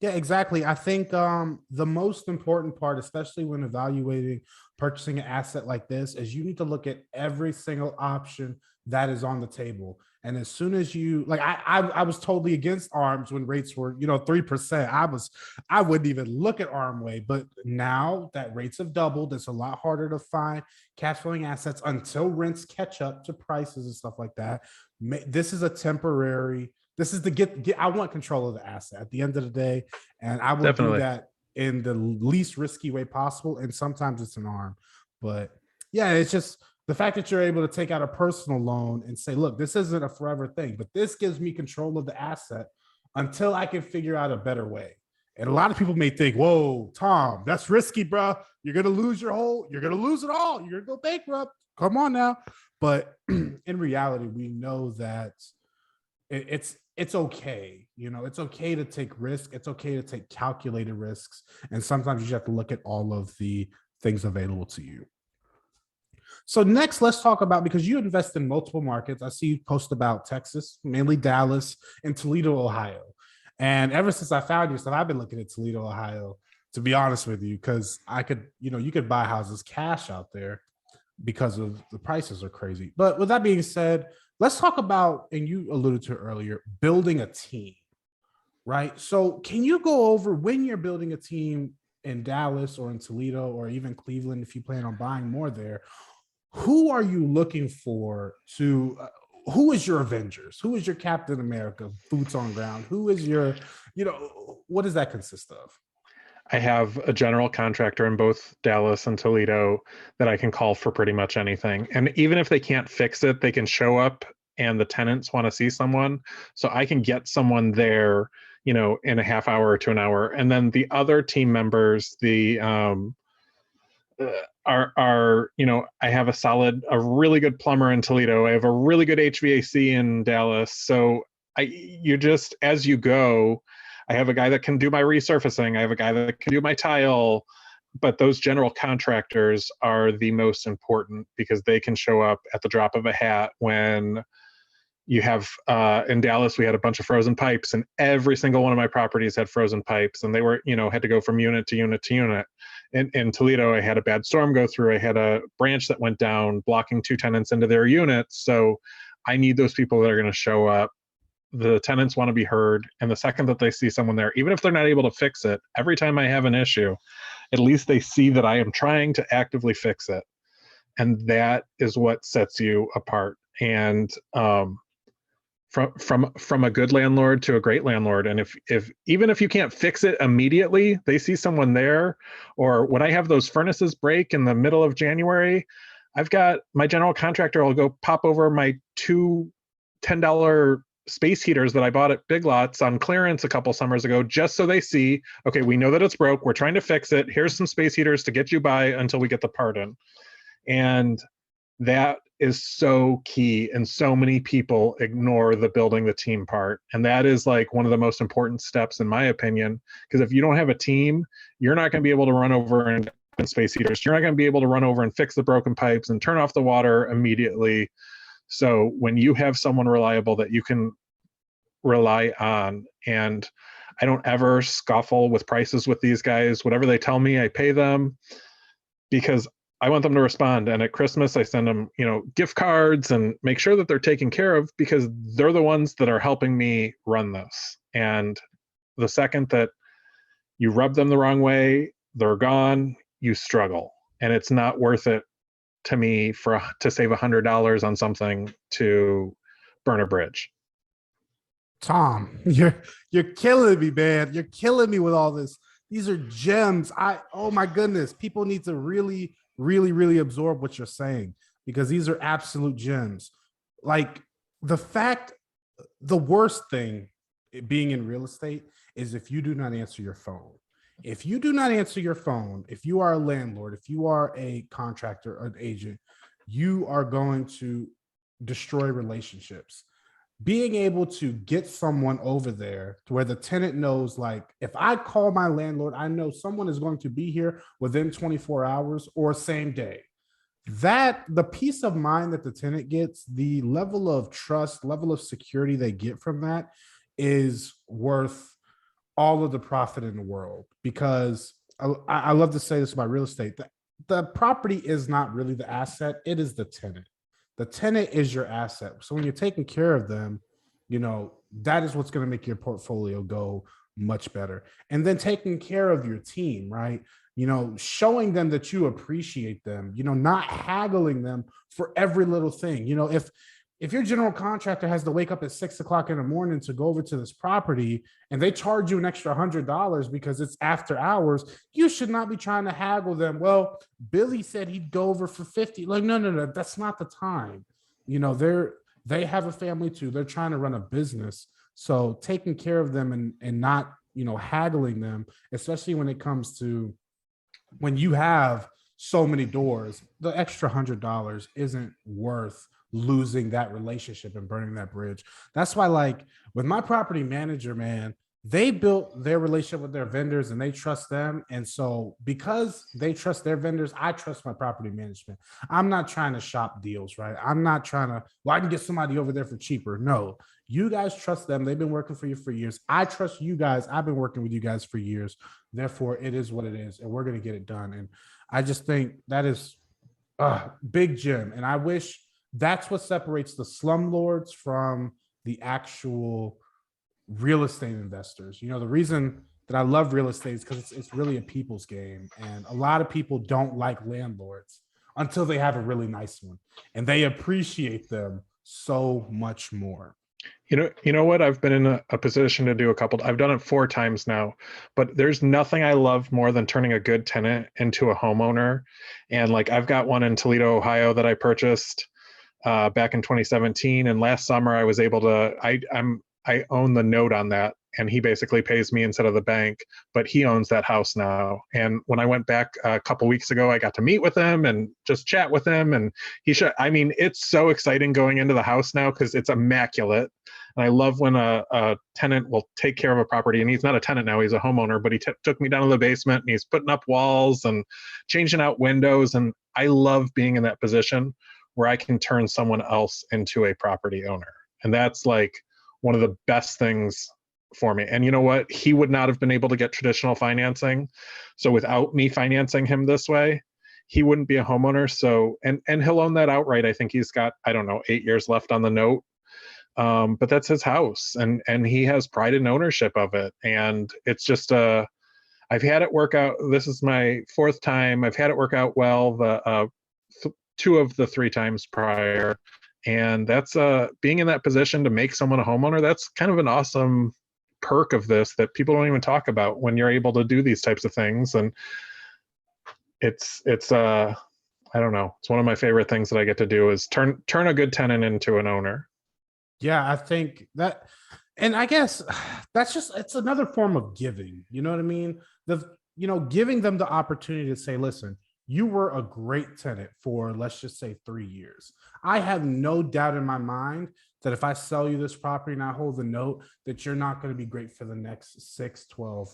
Yeah, exactly. I think the most important part, especially when evaluating purchasing an asset like this, is you need to look at every single option that is on the table. And as soon as you like, I was totally against arms when rates were 3%. I wouldn't even look at arm way. But now that rates have doubled, it's a lot harder to find cash flowing assets until rents catch up to prices and stuff like that. This is a temporary. This is the get. I want control of the asset at the end of the day, and I will Definitely. do that in the least risky way possible. And sometimes it's an arm, but yeah, it's just the fact that you're able to take out a personal loan and say, look, this isn't a forever thing, but this gives me control of the asset until I can figure out a better way. And a lot of people may think, whoa, Tom, that's risky, bro. You're going to lose you're going to lose it all. You're going to go bankrupt. Come on now. But in reality, we know that it's okay. It's okay to take risk. It's okay to take calculated risks. And sometimes you just have to look at all of the things available to you. So next, let's talk about, because you invest in multiple markets. I see you post about Texas, mainly Dallas, and Toledo, Ohio. And ever since I found your stuff, I've been looking at Toledo, Ohio, to be honest with you, because you could buy houses cash out there because of the prices are crazy. But with that being said, let's talk about, and you alluded to earlier, building a team, right? So can you go over when you're building a team in Dallas or in Toledo or even Cleveland, if you plan on buying more there, who are you looking for to who is your Avengers? Who is your Captain America, boots on ground? Who is your, what does that consist of? I have a general contractor in both Dallas and Toledo that I can call for pretty much anything. And even if they can't fix it, they can show up and the tenants want to see someone. So I can get someone there, in a half hour to an hour. And then the other team members, I have a really good plumber in Toledo. I have a really good HVAC in Dallas. So as you go, I have a guy that can do my resurfacing. I have a guy that can do my tile, but those general contractors are the most important because they can show up at the drop of a hat. When you have, in Dallas, we had a bunch of frozen pipes, and every single one of my properties had frozen pipes, and they were, had to go from unit to unit to unit. In Toledo, I had a bad storm go through. I had a branch that went down, blocking 2 tenants into their units. So I need those people that are going to show up. The tenants want to be heard. And the second that they see someone there, even if they're not able to fix it, every time I have an issue, at least they see that I am trying to actively fix it. And that is what sets you apart. And from a good landlord to a great landlord. And if even if you can't fix it immediately, they see someone there. Or when I have those furnaces break in the middle of January, I've got my general contractor will go pop over my $2 $10 space heaters that I bought at Big Lots on clearance a couple summers ago, just so they see, okay, we know that it's broke. We're trying to fix it. Here's some space heaters to get you by until we get the part in. And that is so key. And so many people ignore the building the team part. And that is like one of the most important steps, in my opinion, because if you don't have a team, you're not going to be able to run over and space heaters. You're not going to be able to run over and fix the broken pipes and turn off the water immediately. So when you have someone reliable that you can rely on, and I don't ever scuffle with prices with these guys, whatever they tell me, I pay them because I want them to respond. And at Christmas, I send them, gift cards and make sure that they're taken care of because they're the ones that are helping me run this. And the second that you rub them the wrong way, they're gone, you struggle. And it's not worth it to me to save $100 on something to burn a bridge. Tom, you're killing me, man. You're killing me with all this. These are gems. Oh my goodness. People need to really, really, really absorb what you're saying because these are absolute gems. Like the worst thing being in real estate is if you do not answer your phone. If you do not answer your phone, if you are a landlord, if you are a contractor or an agent, you are going to destroy relationships. Being able to get someone over there to where the tenant knows, like, if I call my landlord, I know someone is going to be here within 24 hours or same day. That the peace of mind that the tenant gets, the level of trust, level of security they get from that is worth all of the profit in the world. Because I love to say this about real estate. The property is not really the asset. It is the tenant. The tenant is your asset. So when you're taking care of them, that is what's going to make your portfolio go much better. And then taking care of your team, right? Showing them that you appreciate them, not haggling them for every little thing. If your general contractor has to wake up at 6 o'clock in the morning to go over to this property and they charge you an extra $100 because it's after hours, you should not be trying to haggle them. Well, Billy said he'd go over for 50. Like, no, that's not the time. They have a family too. They're trying to run a business. So taking care of them and not, haggling them, especially when it comes to when you have so many doors, the extra $100 isn't worth losing that relationship and burning that bridge. That's why, like, with my property manager, man, they built their relationship with their vendors and they trust them. And so because they trust their vendors, I trust my property management. I'm not trying to shop deals, right? I'm not trying to, I can get somebody over there for cheaper. No, you guys trust them. They've been working for you for years. I trust you guys. I've been working with you guys for years. Therefore, it is what it is. And we're going to get it done. And I just think that is a big gem. And I wish that's what separates the slumlords from the actual real estate investors. The reason that I love real estate is because it's really a people's game. And a lot of people don't like landlords until they have a really nice one. And they appreciate them so much more. You know what? I've been in a position to do I've done it 4 times now, but there's nothing I love more than turning a good tenant into a homeowner. And like, I've got one in Toledo, Ohio that I purchased back in 2017. And last summer I was able to, I own the note on that, and he basically pays me instead of the bank, but he owns that house now. And when I went back a couple weeks ago, I got to meet with him and just chat with him. And it's so exciting going into the house now because it's immaculate. And I love when a tenant will take care of a property, and he's not a tenant now, he's a homeowner, but he took me down to the basement and he's putting up walls and changing out windows. And I love being in that position where I can turn someone else into a property owner. And that's like one of the best things for me. And you know what? He would not have been able to get traditional financing. So without me financing him this way, he wouldn't be a homeowner. So, and he'll own that outright. I think he's got, 8 years left on the note. But that's his house, and he has pride in ownership of it. And it's just I've had it work out. This is my 4th time. I've had it work out well. The 2 of the 3 times prior. And that's being in that position to make someone a homeowner. That's kind of an awesome perk of this that people don't even talk about when you're able to do these types of things. And it's I don't know. It's one of my favorite things that I get to do is turn a good tenant into an owner. Yeah, I think that, and I guess that's just, it's another form of giving. You know what I mean? Giving them the opportunity to say, listen, you were a great tenant for, let's just say, 3 years. I have no doubt in my mind that if I sell you this property and I hold the note, that you're not going to be great for the next 6, 12,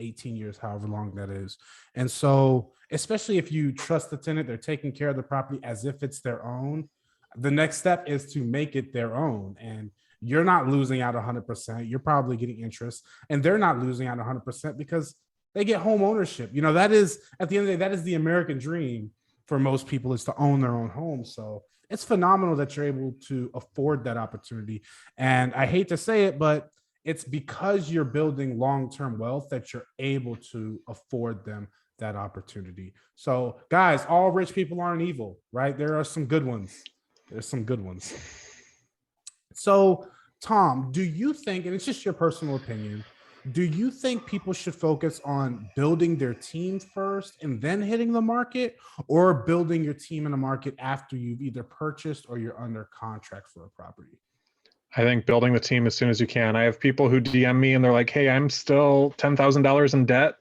18 years, however long that is. And so, especially if you trust the tenant, they're taking care of the property as if it's their own. The next step is to make it their own. And you're not losing out 100%. You're probably getting interest, and they're not losing out 100% because they get home ownership. That is, at the end of the day, that is the American dream for most people, is to own their own home. So it's phenomenal that you're able to afford that opportunity. And I hate to say it, but it's because you're building long-term wealth that you're able to afford them that opportunity. So, guys, all rich people aren't evil, right? There are some good ones. There's some good ones. So, Tom, do you think, and it's just your personal opinion, do you think people should focus on building their team first and then hitting the market, or building your team in the market after you've either purchased or you're under contract for a property? I think building the team as soon as you can. I have people who DM me and they're like, "Hey, I'm still $10,000 in debt,"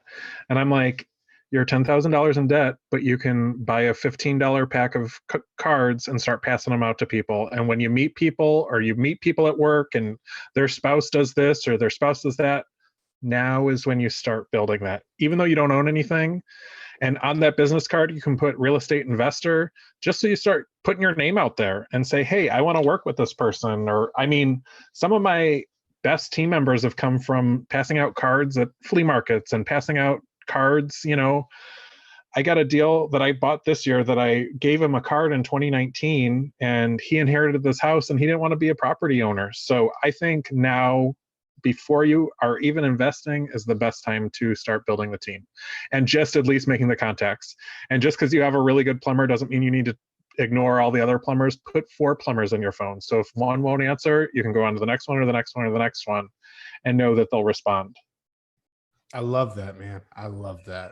and I'm like, "You're $10,000 in debt, but you can buy a $15 pack of cards and start passing them out to people. And when you meet people, or you meet people at work and their spouse does this or their spouse does that, now is when you start building that. Even though you don't own anything, and on that business card, you can put real estate investor, just so you start putting your name out there and say, hey, I want to work with this person. Or, I mean, some of my best team members have come from passing out cards at flea markets and passing out cards. I got a deal that I bought this year that I gave him a card in 2019, and he inherited this house and he didn't want to be a property owner. So I think now, before you are even investing, is the best time to start building the team, and just at least making the contacts. And just because you have a really good plumber doesn't mean you need to ignore all the other plumbers. Put 4 plumbers in your phone. So if one won't answer, you can go on to the next one or the next one or the next one, and know that they'll respond. I love that, man. I love that.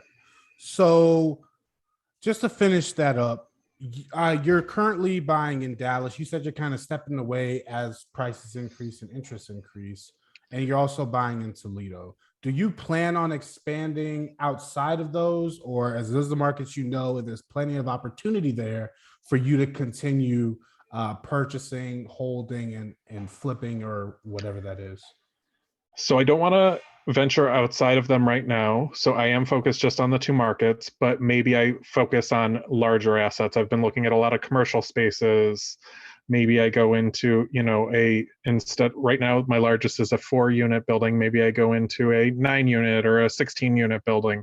So, just to finish that up, you're currently buying in Dallas. You said you're kind of stepping away as prices increase and interest increase, and you're also buying in Toledo. Do you plan on expanding outside of those, or as those are the markets and there's plenty of opportunity there for you to continue purchasing, holding, and flipping, or whatever that is? So I don't want to venture outside of them right now. So I am focused just on the 2 markets, but maybe I focus on larger assets. I've been looking at a lot of commercial spaces. Maybe I go into, instead, right now, my largest is a 4-unit building. Maybe I go into a 9-unit or a 16-unit building.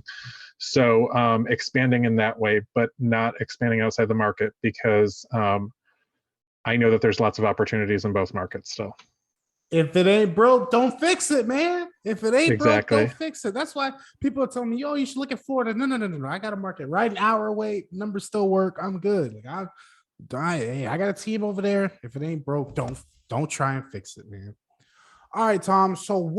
So expanding in that way, but not expanding outside the market, because I know that there's lots of opportunities in both markets still. If it ain't broke, don't fix it, man. If it ain't broke, Exactly. don't fix it. That's why people are telling me, yo, you should look at Florida. No. I got a market right an hour away. Numbers still work. I'm good. Like I got a team over there. If it ain't broke, don't try and fix it, man. All right, Tom. So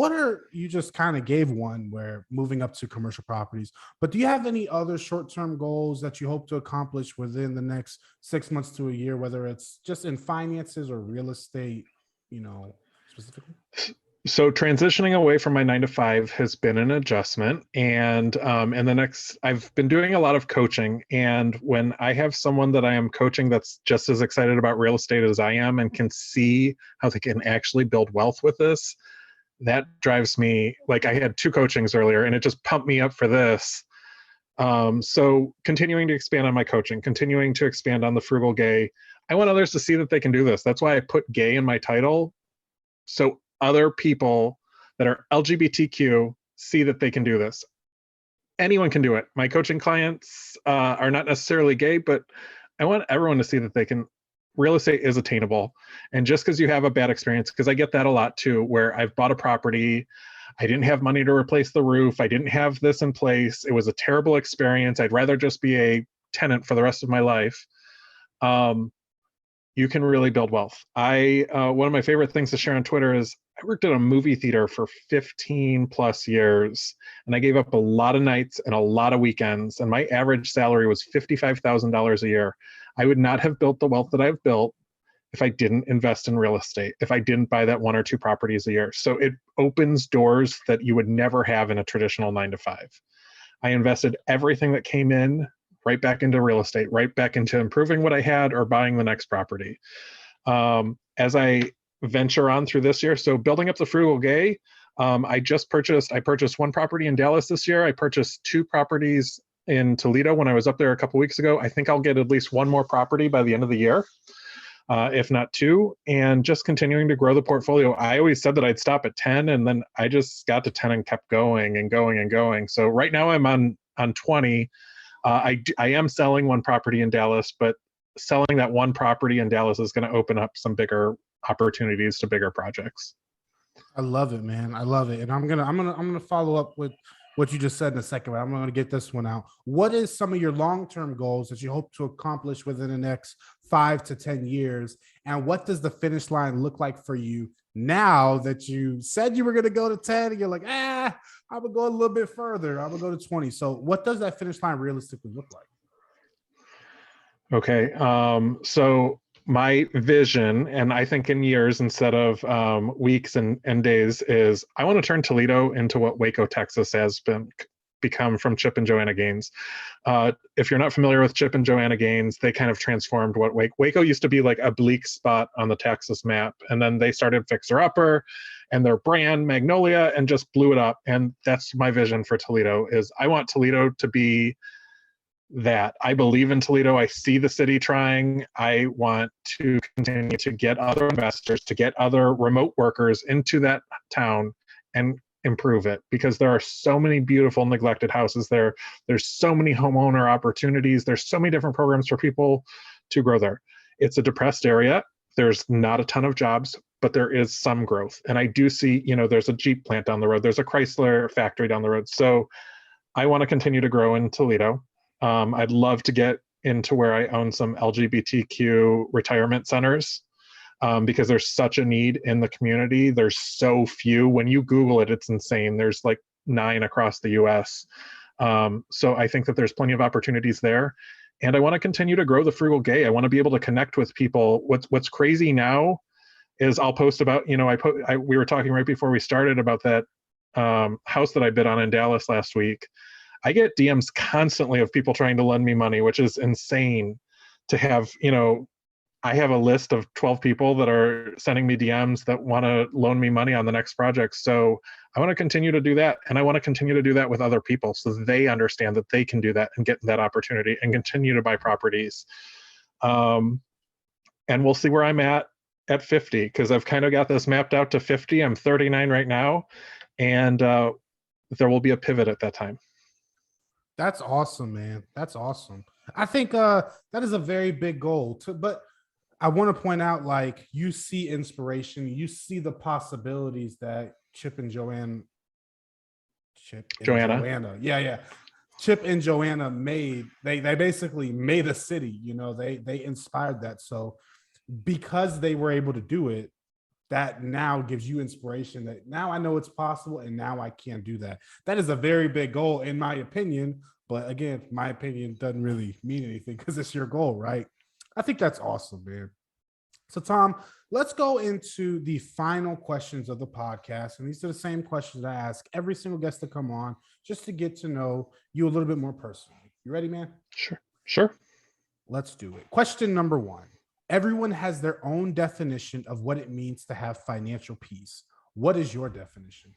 you just kind of gave one where moving up to commercial properties, but do you have any other short-term goals that you hope to accomplish within the next 6 months to a year, whether it's just in finances or real estate, specifically? So transitioning away from my 9 to 5 has been an adjustment, and I've been doing a lot of coaching. And when I have someone that I am coaching that's just as excited about real estate as I am and can see how they can actually build wealth with this, that drives me. Like, I had 2 coachings earlier, and it just pumped me up for this. So continuing to expand on my coaching, continuing to expand on the frugal gay. I want others to see that they can do this. That's why I put gay in my title. So other people that are LGBTQ see that they can do this. Anyone can do it. My coaching clients are not necessarily gay, but I want everyone to see that they can. Real estate is attainable. And just because you have a bad experience, because I get that a lot too, where I've bought a property, I didn't have money to replace the roof, I didn't have this in place, it was a terrible experience, I'd rather just be a tenant for the rest of my life. You can really build wealth. One of my favorite things to share on Twitter is I worked at a movie theater for 15 plus years, and I gave up a lot of nights and a lot of weekends, and my average salary was $55,000 a year. I would not have built the wealth that I've built if I didn't invest in real estate, if I didn't buy that 1 or 2 properties a year. So it opens doors that you would never have in a traditional 9 to 5. I invested everything that came in right back into real estate, right back into improving what I had or buying the next property. As I venture on through this year, so building up the frugal gay, I purchased 1 property in Dallas this year. I purchased 2 properties in Toledo when I was up there a couple weeks ago. I think I'll get at least 1 more property by the end of the year, if not 2, and just continuing to grow the portfolio. I always said that I'd stop at 10, and then I just got to 10 and kept going and going and going. So right now I'm on 20. I am selling 1 property in Dallas, but selling that 1 property in Dallas is going to open up some bigger opportunities to bigger projects. I love it, man. I love it. And I'm gonna follow up with what you just said in a second. I'm gonna get this one out. What is some of your long-term goals that you hope to accomplish within the next 5 to 10 years? And what does the finish line look like for you now that you said you were gonna go to 10 and you're like, I'm gonna go a little bit further. I'm gonna go to 20. So what does that finish line realistically look like? Okay. So my vision, and I think in years instead of weeks and days, is I want to turn Toledo into what Waco, Texas has become from Chip and Joanna Gaines. If you're not familiar with Chip and Joanna Gaines, they kind of transformed what Waco used to be, like a bleak spot on the Texas map. And then they started Fixer Upper and their brand Magnolia and just blew it up. And that's my vision for Toledo. Is I want Toledo to be that. I believe in Toledo. I see the city trying. I want to continue to get other investors, to get other remote workers into that town and improve it, because there are so many beautiful neglected houses there. There's so many homeowner opportunities. There's so many different programs for people to grow there. It's a depressed area. There's not a ton of jobs, but there is some growth. And I do see, there's a Jeep plant down the road. There's a Chrysler factory down the road. So I want to continue to grow in Toledo. I'd love to get into where I own some LGBTQ retirement centers, because there's such a need in the community. There's so few. When you Google it, it's insane. There's like 9 across the US. So I think that there's plenty of opportunities there. And I want to continue to grow the frugal gay. I want to be able to connect with people. What's crazy now is I'll post about, we were talking right before we started about that house that I bid on in Dallas last week. I get DMs constantly of people trying to lend me money, which is insane to have. I have a list of 12 people that are sending me DMs that want to loan me money on the next project. So I want to continue to do that. And I want to continue to do that with other people so they understand that they can do that and get that opportunity and continue to buy properties. And we'll see where I'm at 50, because I've kind of got this mapped out to 50. I'm 39 right now. And there will be a pivot at that time. That's awesome, man. That's awesome. I think that is a very big goal but I want to point out, like, you see inspiration, you see the possibilities that Chip and Joanna. Yeah. Chip and Joanna made. They basically made a city, they inspired that. So because they were able to do it, that now gives you inspiration that now I know it's possible and now I can do that. That is a very big goal in my opinion. But again, my opinion doesn't really mean anything because it's your goal, right? I think that's awesome, man. So Tom, let's go into the final questions of the podcast. And these are the same questions I ask every single guest to come on, just to get to know you a little bit more personally. You ready, man? Sure. Let's do it. Question number 1. Everyone has their own definition of what it means to have financial peace. What is your definition?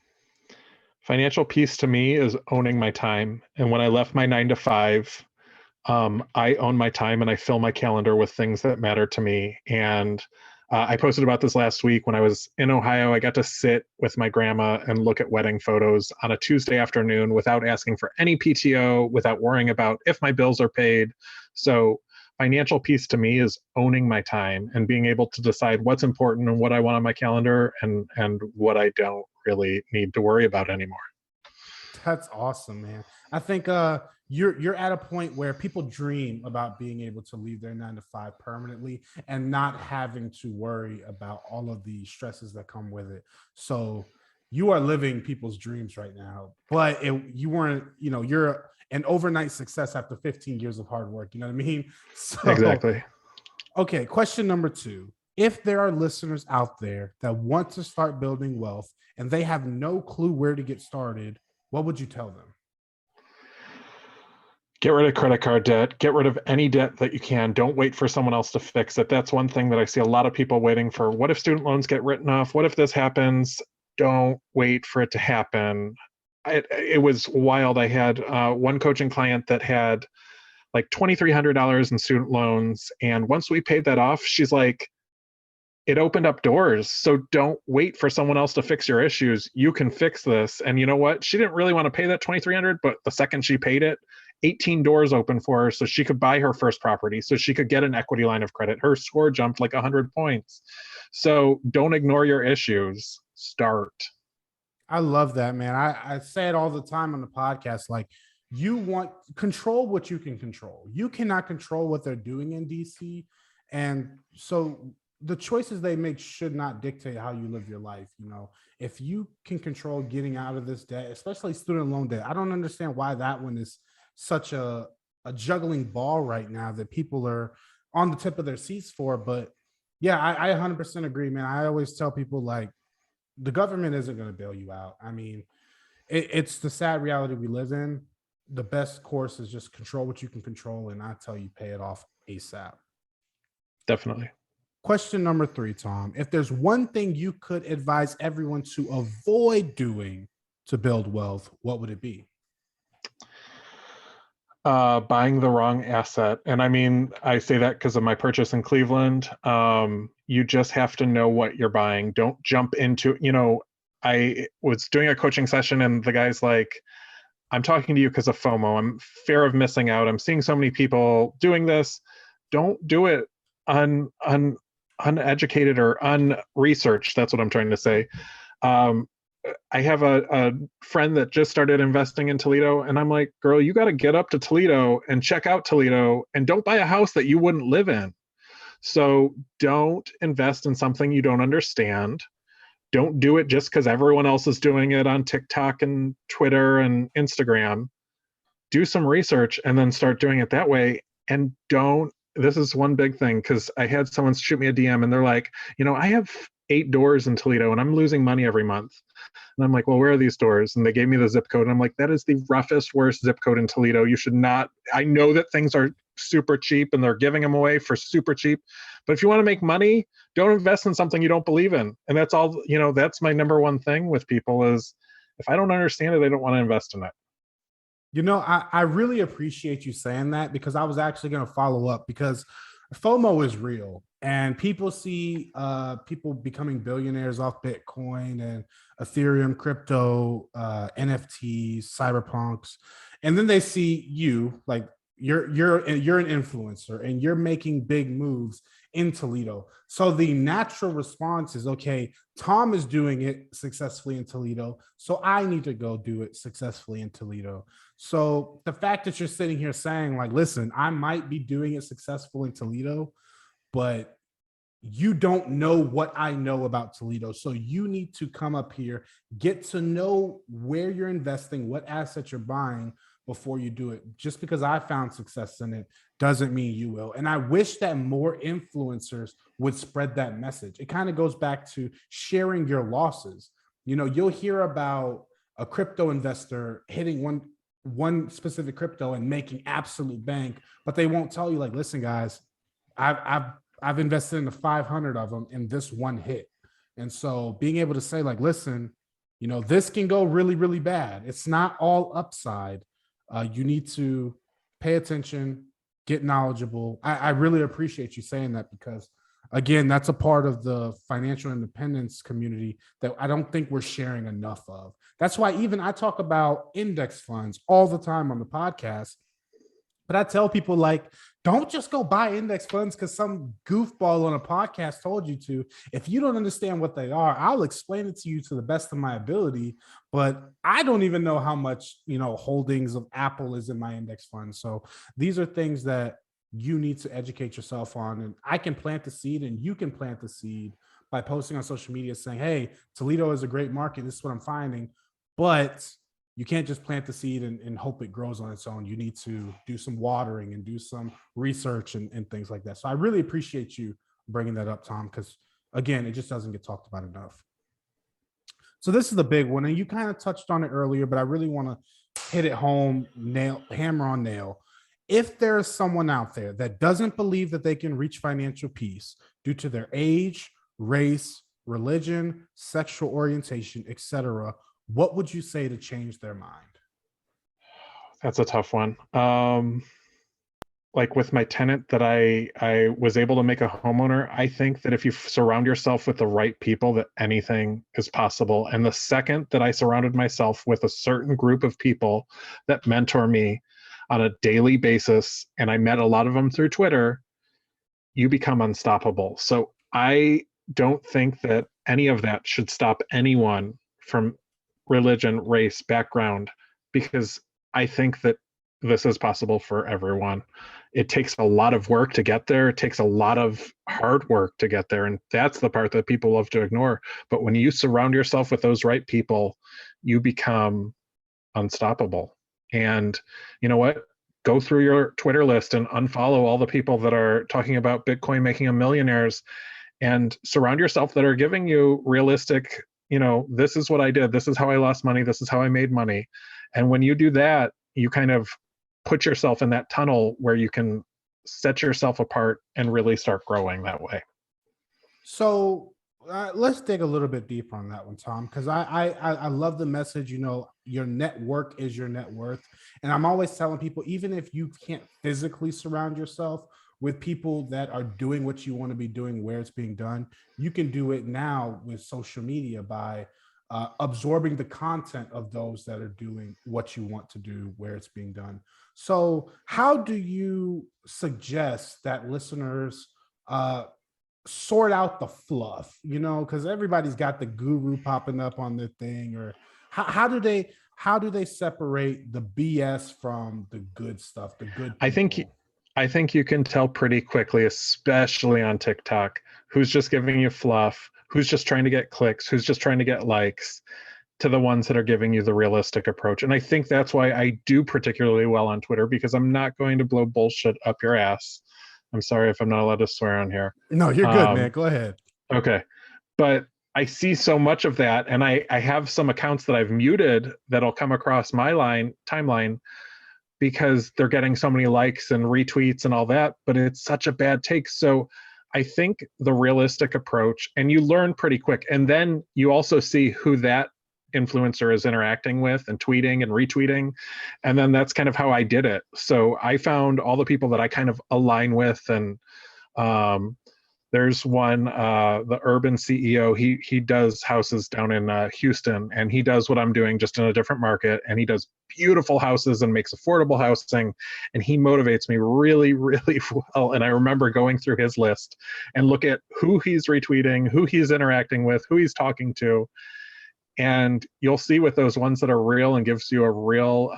Financial peace to me is owning my time. And when I left my 9 to 5, I own my time and I fill my calendar with things that matter to me. And I posted about this last week. When I was in Ohio, I got to sit with my grandma and look at wedding photos on a Tuesday afternoon without asking for any PTO, without worrying about if my bills are paid. So financial peace to me is owning my time and being able to decide what's important and what I want on my calendar and what I don't really need to worry about anymore. That's awesome, man. I think you're at a point where people dream about being able to leave their 9 to 5 permanently and not having to worry about all of the stresses that come with it. So you are living people's dreams right now, but you weren't, you're an overnight success after 15 years of hard work. You know what I mean? So, exactly. Okay. Question number 2. if there are listeners out there that want to start building wealth and they have no clue where to get started, what would you tell them? Get rid of credit card debt. Get rid of any debt that you can. Don't wait for someone else to fix it. That's one thing that I see a lot of people waiting for. What if student loans get written off? What if this happens? Don't wait for it to happen. It was wild. I had one coaching client that had like $2,300 in student loans. And once we paid that off, she's like, it opened up doors. So don't wait for someone else to fix your issues. You can fix this. And you know what? She didn't really want to pay that $2,300, but the second she paid it, 18 doors open for her so she could buy her first property, so she could get an equity line of credit. Her score jumped like 100 points. So don't ignore your issues. Start. I love that, man. I say it all the time on the podcast. Like, you want control what you can control. You cannot control what they're doing in DC. And so the choices they make should not dictate how you live your life. You know, if you can control getting out of this debt, especially student loan debt, I don't understand why that one is such a juggling ball right now that people are on the tip of their seats for. But yeah, I 100% agree, man. I always tell people, like, the government isn't going to bail you out. I mean, it's the sad reality we live in. The best course is just control what you can control, and I tell you, pay it off ASAP. Definitely. Question number 3, Tom. If there's one thing you could advise everyone to avoid doing to build wealth, what would it be? Buying the wrong asset. And I mean, I say that because of my purchase in Cleveland. You just have to know what you're buying. Don't jump into, I was doing a coaching session and the guy's like, I'm talking to you because of FOMO. I'm fear of missing out. I'm seeing so many people doing this. Don't do it uneducated or unresearched. That's what I'm trying to say. I have a friend that just started investing in Toledo, and I'm like, girl, you got to get up to Toledo and check out Toledo, and don't buy a house that you wouldn't live in. So don't invest in something you don't understand. Don't do it just because everyone else is doing it on TikTok and Twitter and Instagram. Do some research and then start doing it that way. And this is one big thing, because I had someone shoot me a DM and they're like, I have 8 doors in Toledo and I'm losing money every month. And I'm like, well, where are these doors? And they gave me the zip code. And I'm like, that is the roughest, worst zip code in Toledo. You should not. I know that things are super cheap and they're giving them away for super cheap. But if you want to make money, don't invest in something you don't believe in. And that's all, that's my number one thing with people is, if I don't understand it, I don't want to invest in it. I really appreciate you saying that, because I was actually going to follow up, because FOMO is real, and people see people becoming billionaires off Bitcoin and Ethereum, crypto, NFTs, cyberpunks, and then they see you, like, you're an influencer and you're making big moves in Toledo. So the natural response is, okay, Tom is doing it successfully in Toledo, so I need to go do it successfully in Toledo. So the fact that you're sitting here saying, like, listen, I might be doing it successful in Toledo, but you don't know what I know about Toledo. So you need to come up here, get to know where you're investing, what assets you're buying before you do it. Just because I found success in it doesn't mean you will. And I wish that more influencers would spread that message. It kind of goes back to sharing your losses. You'll hear about a crypto investor hitting one specific crypto and making absolute bank, but they won't tell you, like, listen, guys, I've invested in the 500 of them in this one hit. And so being able to say, like, listen, this can go really, really bad. It's not all upside. You need to pay attention, get knowledgeable. I really appreciate you saying that, because, again, that's a part of the financial independence community that I don't think we're sharing enough of. That's why even I talk about index funds all the time on the podcast. But I tell people, like, don't just go buy index funds because some goofball on a podcast told you to. If you don't understand what they are, I'll explain it to you to the best of my ability. But I don't even know how much, holdings of Apple is in my index fund. So these are things that you need to educate yourself on. And I can plant the seed, and you can plant the seed by posting on social media saying, hey, Toledo is a great market. This is what I'm finding. But you can't just plant the seed and hope it grows on its own. You need to do some watering and do some research and things like that. So I really appreciate you bringing that up, Tom, because again, it just doesn't get talked about enough. So this is the big one, and you kind of touched on it earlier, but I really want to hit it home, hammer on nail. If there's someone out there that doesn't believe that they can reach financial peace due to their age, race, religion, sexual orientation, etc., what would you say to change their mind? That's a tough one. Like with my tenant that I was able to make a homeowner, I think that if you surround yourself with the right people, that anything is possible. And the second that I surrounded myself with a certain group of people that mentor me on a daily basis, and I met a lot of them through Twitter, you become unstoppable. So I don't think that any of that should stop anyone from religion, race, background, because I think that this is possible for everyone. It takes a lot of work to get there. It takes a lot of hard work to get there. And that's the part that people love to ignore. But when you surround yourself with those right people, you become unstoppable. And you know what? Go through your Twitter list and unfollow all the people that are talking about Bitcoin making them millionaires, and surround yourself that are giving you realistic, this is what I did. This is how I lost money. This is how I made money. And when you do that, you kind of put yourself in that tunnel where you can set yourself apart and really start growing that way. So let's dig a little bit deeper on that one, Tom, because I love the message. Your network is your net worth, and I'm always telling people, even if you can't physically surround yourself with people that are doing what you want to be doing where it's being done, you can do it now with social media by absorbing the content of those that are doing what you want to do where it's being done. So how do you suggest that listeners sort out the fluff, because everybody's got the guru popping up on their thing, or how do they separate the BS from the good stuff, the good people? I think you can tell pretty quickly, especially on TikTok, who's just giving you fluff, who's just trying to get clicks, who's just trying to get likes, to the ones that are giving you the realistic approach. And I think that's why I do particularly well on Twitter, because I'm not going to blow bullshit up your ass. I'm sorry if I'm not allowed to swear on here. No, you're good, man. Go ahead. Okay. But I see so much of that, and I have some accounts that I've muted that'll come across my timeline because they're getting so many likes and retweets and all that, but it's such a bad take. So I think the realistic approach, and you learn pretty quick, and then you also see who that influencer is interacting with and tweeting and retweeting. And then that's kind of how I did it. So I found all the people that I kind of align with. And there's one, the urban CEO, he does houses down in Houston, and he does what I'm doing just in a different market. And he does beautiful houses and makes affordable housing. And he motivates me really, really well. And I remember going through his list and look at who he's retweeting, who he's interacting with, who he's talking to. And you'll see with those ones that are real and gives you a real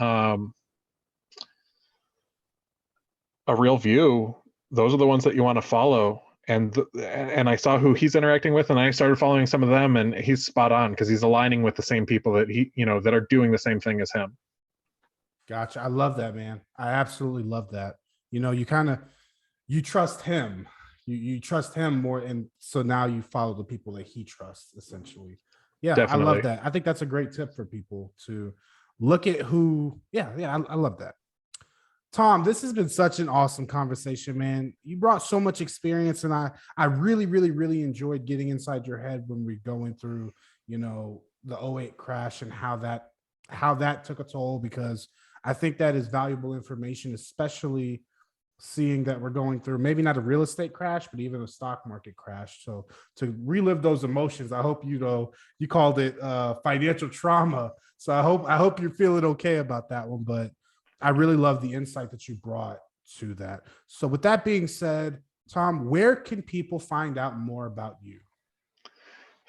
view, those are the ones that you want to follow. And I saw who he's interacting with, and I started following some of them, and he's spot on because he's aligning with the same people that that are doing the same thing as him. Gotcha. I love that, man. I absolutely love that. You trust him. You trust him more, and so now you follow the people that he trusts, essentially. Yeah, definitely. I love that. I think that's a great tip for people to look at who. Yeah, I love that. Tom, this has been such an awesome conversation, man. You brought so much experience, and I really, really, really enjoyed getting inside your head when we're going through, the '08 crash and how that took a toll, because I think that is valuable information, especially seeing that we're going through maybe not a real estate crash, but even a stock market crash. So to relive those emotions, I hope you called it financial trauma. So I hope you're feeling okay about that one. But I really love the insight that you brought to that. So with that being said, Tom, where can people find out more about you?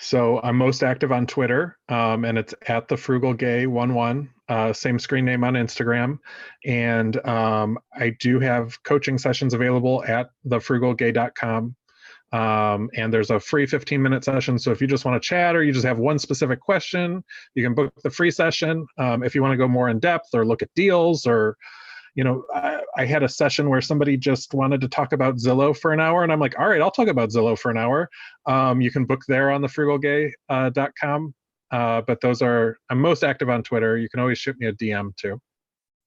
So I'm most active on Twitter, and it's at the Frugal Gay 11. Same screen name on Instagram, and I do have coaching sessions available at thefrugalgay.com. And there's a free 15-minute session. So if you just want to chat or you just have one specific question, you can book the free session. If you want to go more in depth or look at deals or I had a session where somebody just wanted to talk about Zillow for an hour, and I'm like, all right, I'll talk about Zillow for an hour. You can book there on thefrugalgay.com. But I'm most active on Twitter. You can always shoot me a DM too.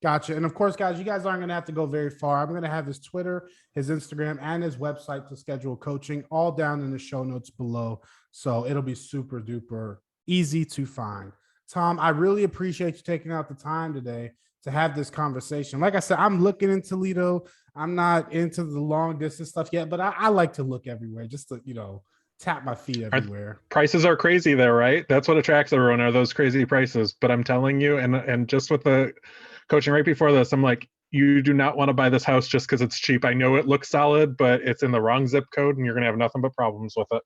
Gotcha. And of course, guys, you guys aren't going to have to go very far. I'm going to have his Twitter, his Instagram, and his website to schedule coaching all down in the show notes below. So it'll be super duper easy to find. Tom, I really appreciate you taking out the time today to have this conversation. Like I said, I'm looking in Toledo. I'm not into the long distance stuff yet, but I like to look everywhere just to, tap my feet everywhere. Prices are crazy there, right? That's what attracts everyone, are those crazy prices. But I'm telling you, and just with the coaching right before this, I'm like, you do not want to buy this house just because it's cheap. I know it looks solid, but it's in the wrong zip code and you're going to have nothing but problems with it.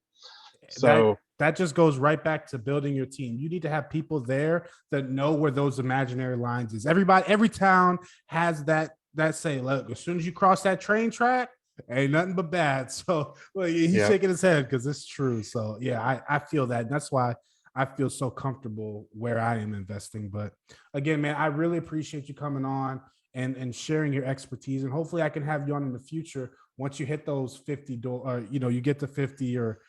So that just goes right back to building your team. You need to have people there that know where those imaginary lines is. Every town has that say, look, as soon as you cross that train track, ain't nothing but bad. So he's shaking his head because it's true. So yeah, I feel that. And that's why I feel so comfortable where I am investing. But again, man, I really appreciate you coming on and sharing your expertise. And hopefully I can have you on in the future once you hit those 50 doors, or you get to 50 or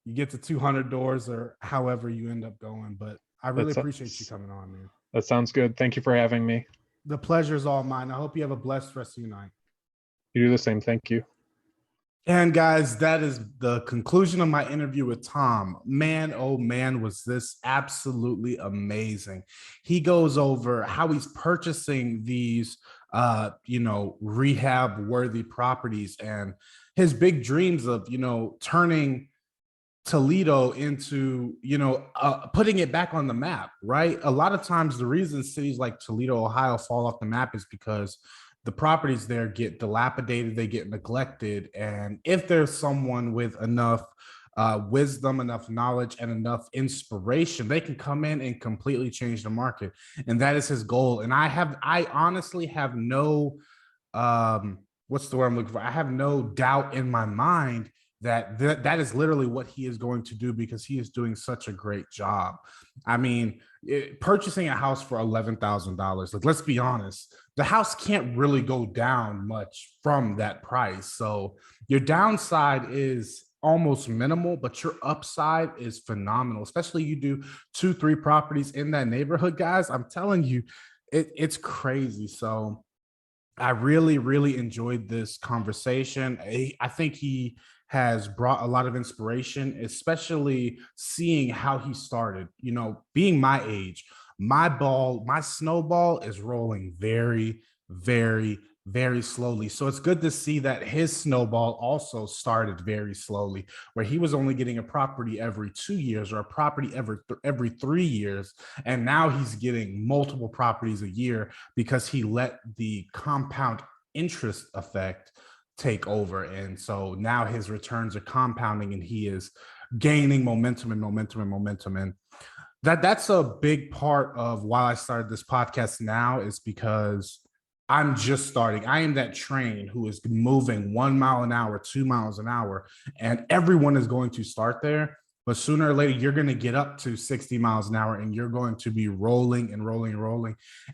you get to 200 doors, or however you end up going. But I really appreciate you coming on, man. That sounds good. Thank you for having me. The pleasure is all mine. I hope you have a blessed rest of your night. You do the same. Thank you. And guys, that is the conclusion of my interview with Tom. Man, oh man, was this absolutely amazing. He goes over how he's purchasing these, rehab worthy properties and his big dreams of, turning Toledo into, putting it back on the map, right? A lot of times the reason cities like Toledo, Ohio fall off the map is because the properties there get dilapidated, they get neglected. And if there's someone with enough wisdom, enough knowledge, and enough inspiration, they can come in and completely change the market. And that is his goal. And I honestly have no, what's the word I'm looking for? I have no doubt in my mind that is literally what he is going to do, because he is doing such a great job. I mean, purchasing a house for $11,000, like, let's be honest, the house can't really go down much from that price. So your downside is almost minimal, but your upside is phenomenal, especially you do 2-3 properties in that neighborhood, guys. I'm telling you, it's crazy. So I really, really enjoyed this conversation. I think he has brought a lot of inspiration, especially seeing how he started. Being my age, my snowball is rolling very, very, very slowly. So it's good to see that his snowball also started very slowly, where he was only getting a property every 2 years or a property every 3 years. And now he's getting multiple properties a year because he let the compound interest effect take over. And so now his returns are compounding and he is gaining momentum. And that's a big part of why I started this podcast now, is because I'm just starting. I am that train who is moving 1 mile an hour, 2 miles an hour, and everyone is going to start there. But sooner or later, you're going to get up to 60 miles an hour and you're going to be rolling,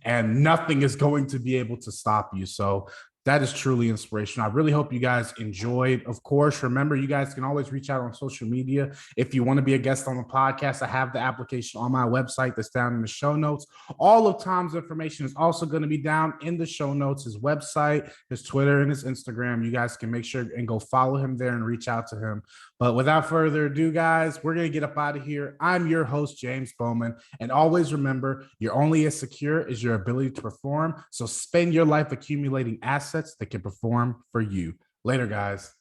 and nothing is going to be able to stop you. So that is truly inspirational. I really hope you guys enjoyed. Of course, remember, you guys can always reach out on social media. If you want to be a guest on the podcast, I have the application on my website that's down in the show notes. All of Tom's information is also going to be down in the show notes, his website, his Twitter, and his Instagram. You guys can make sure and go follow him there and reach out to him. But without further ado, guys, we're going to get up out of here. I'm your host, James Bowman. And always remember, you're only as secure as your ability to perform. So spend your life accumulating assets that can perform for you. Later, guys.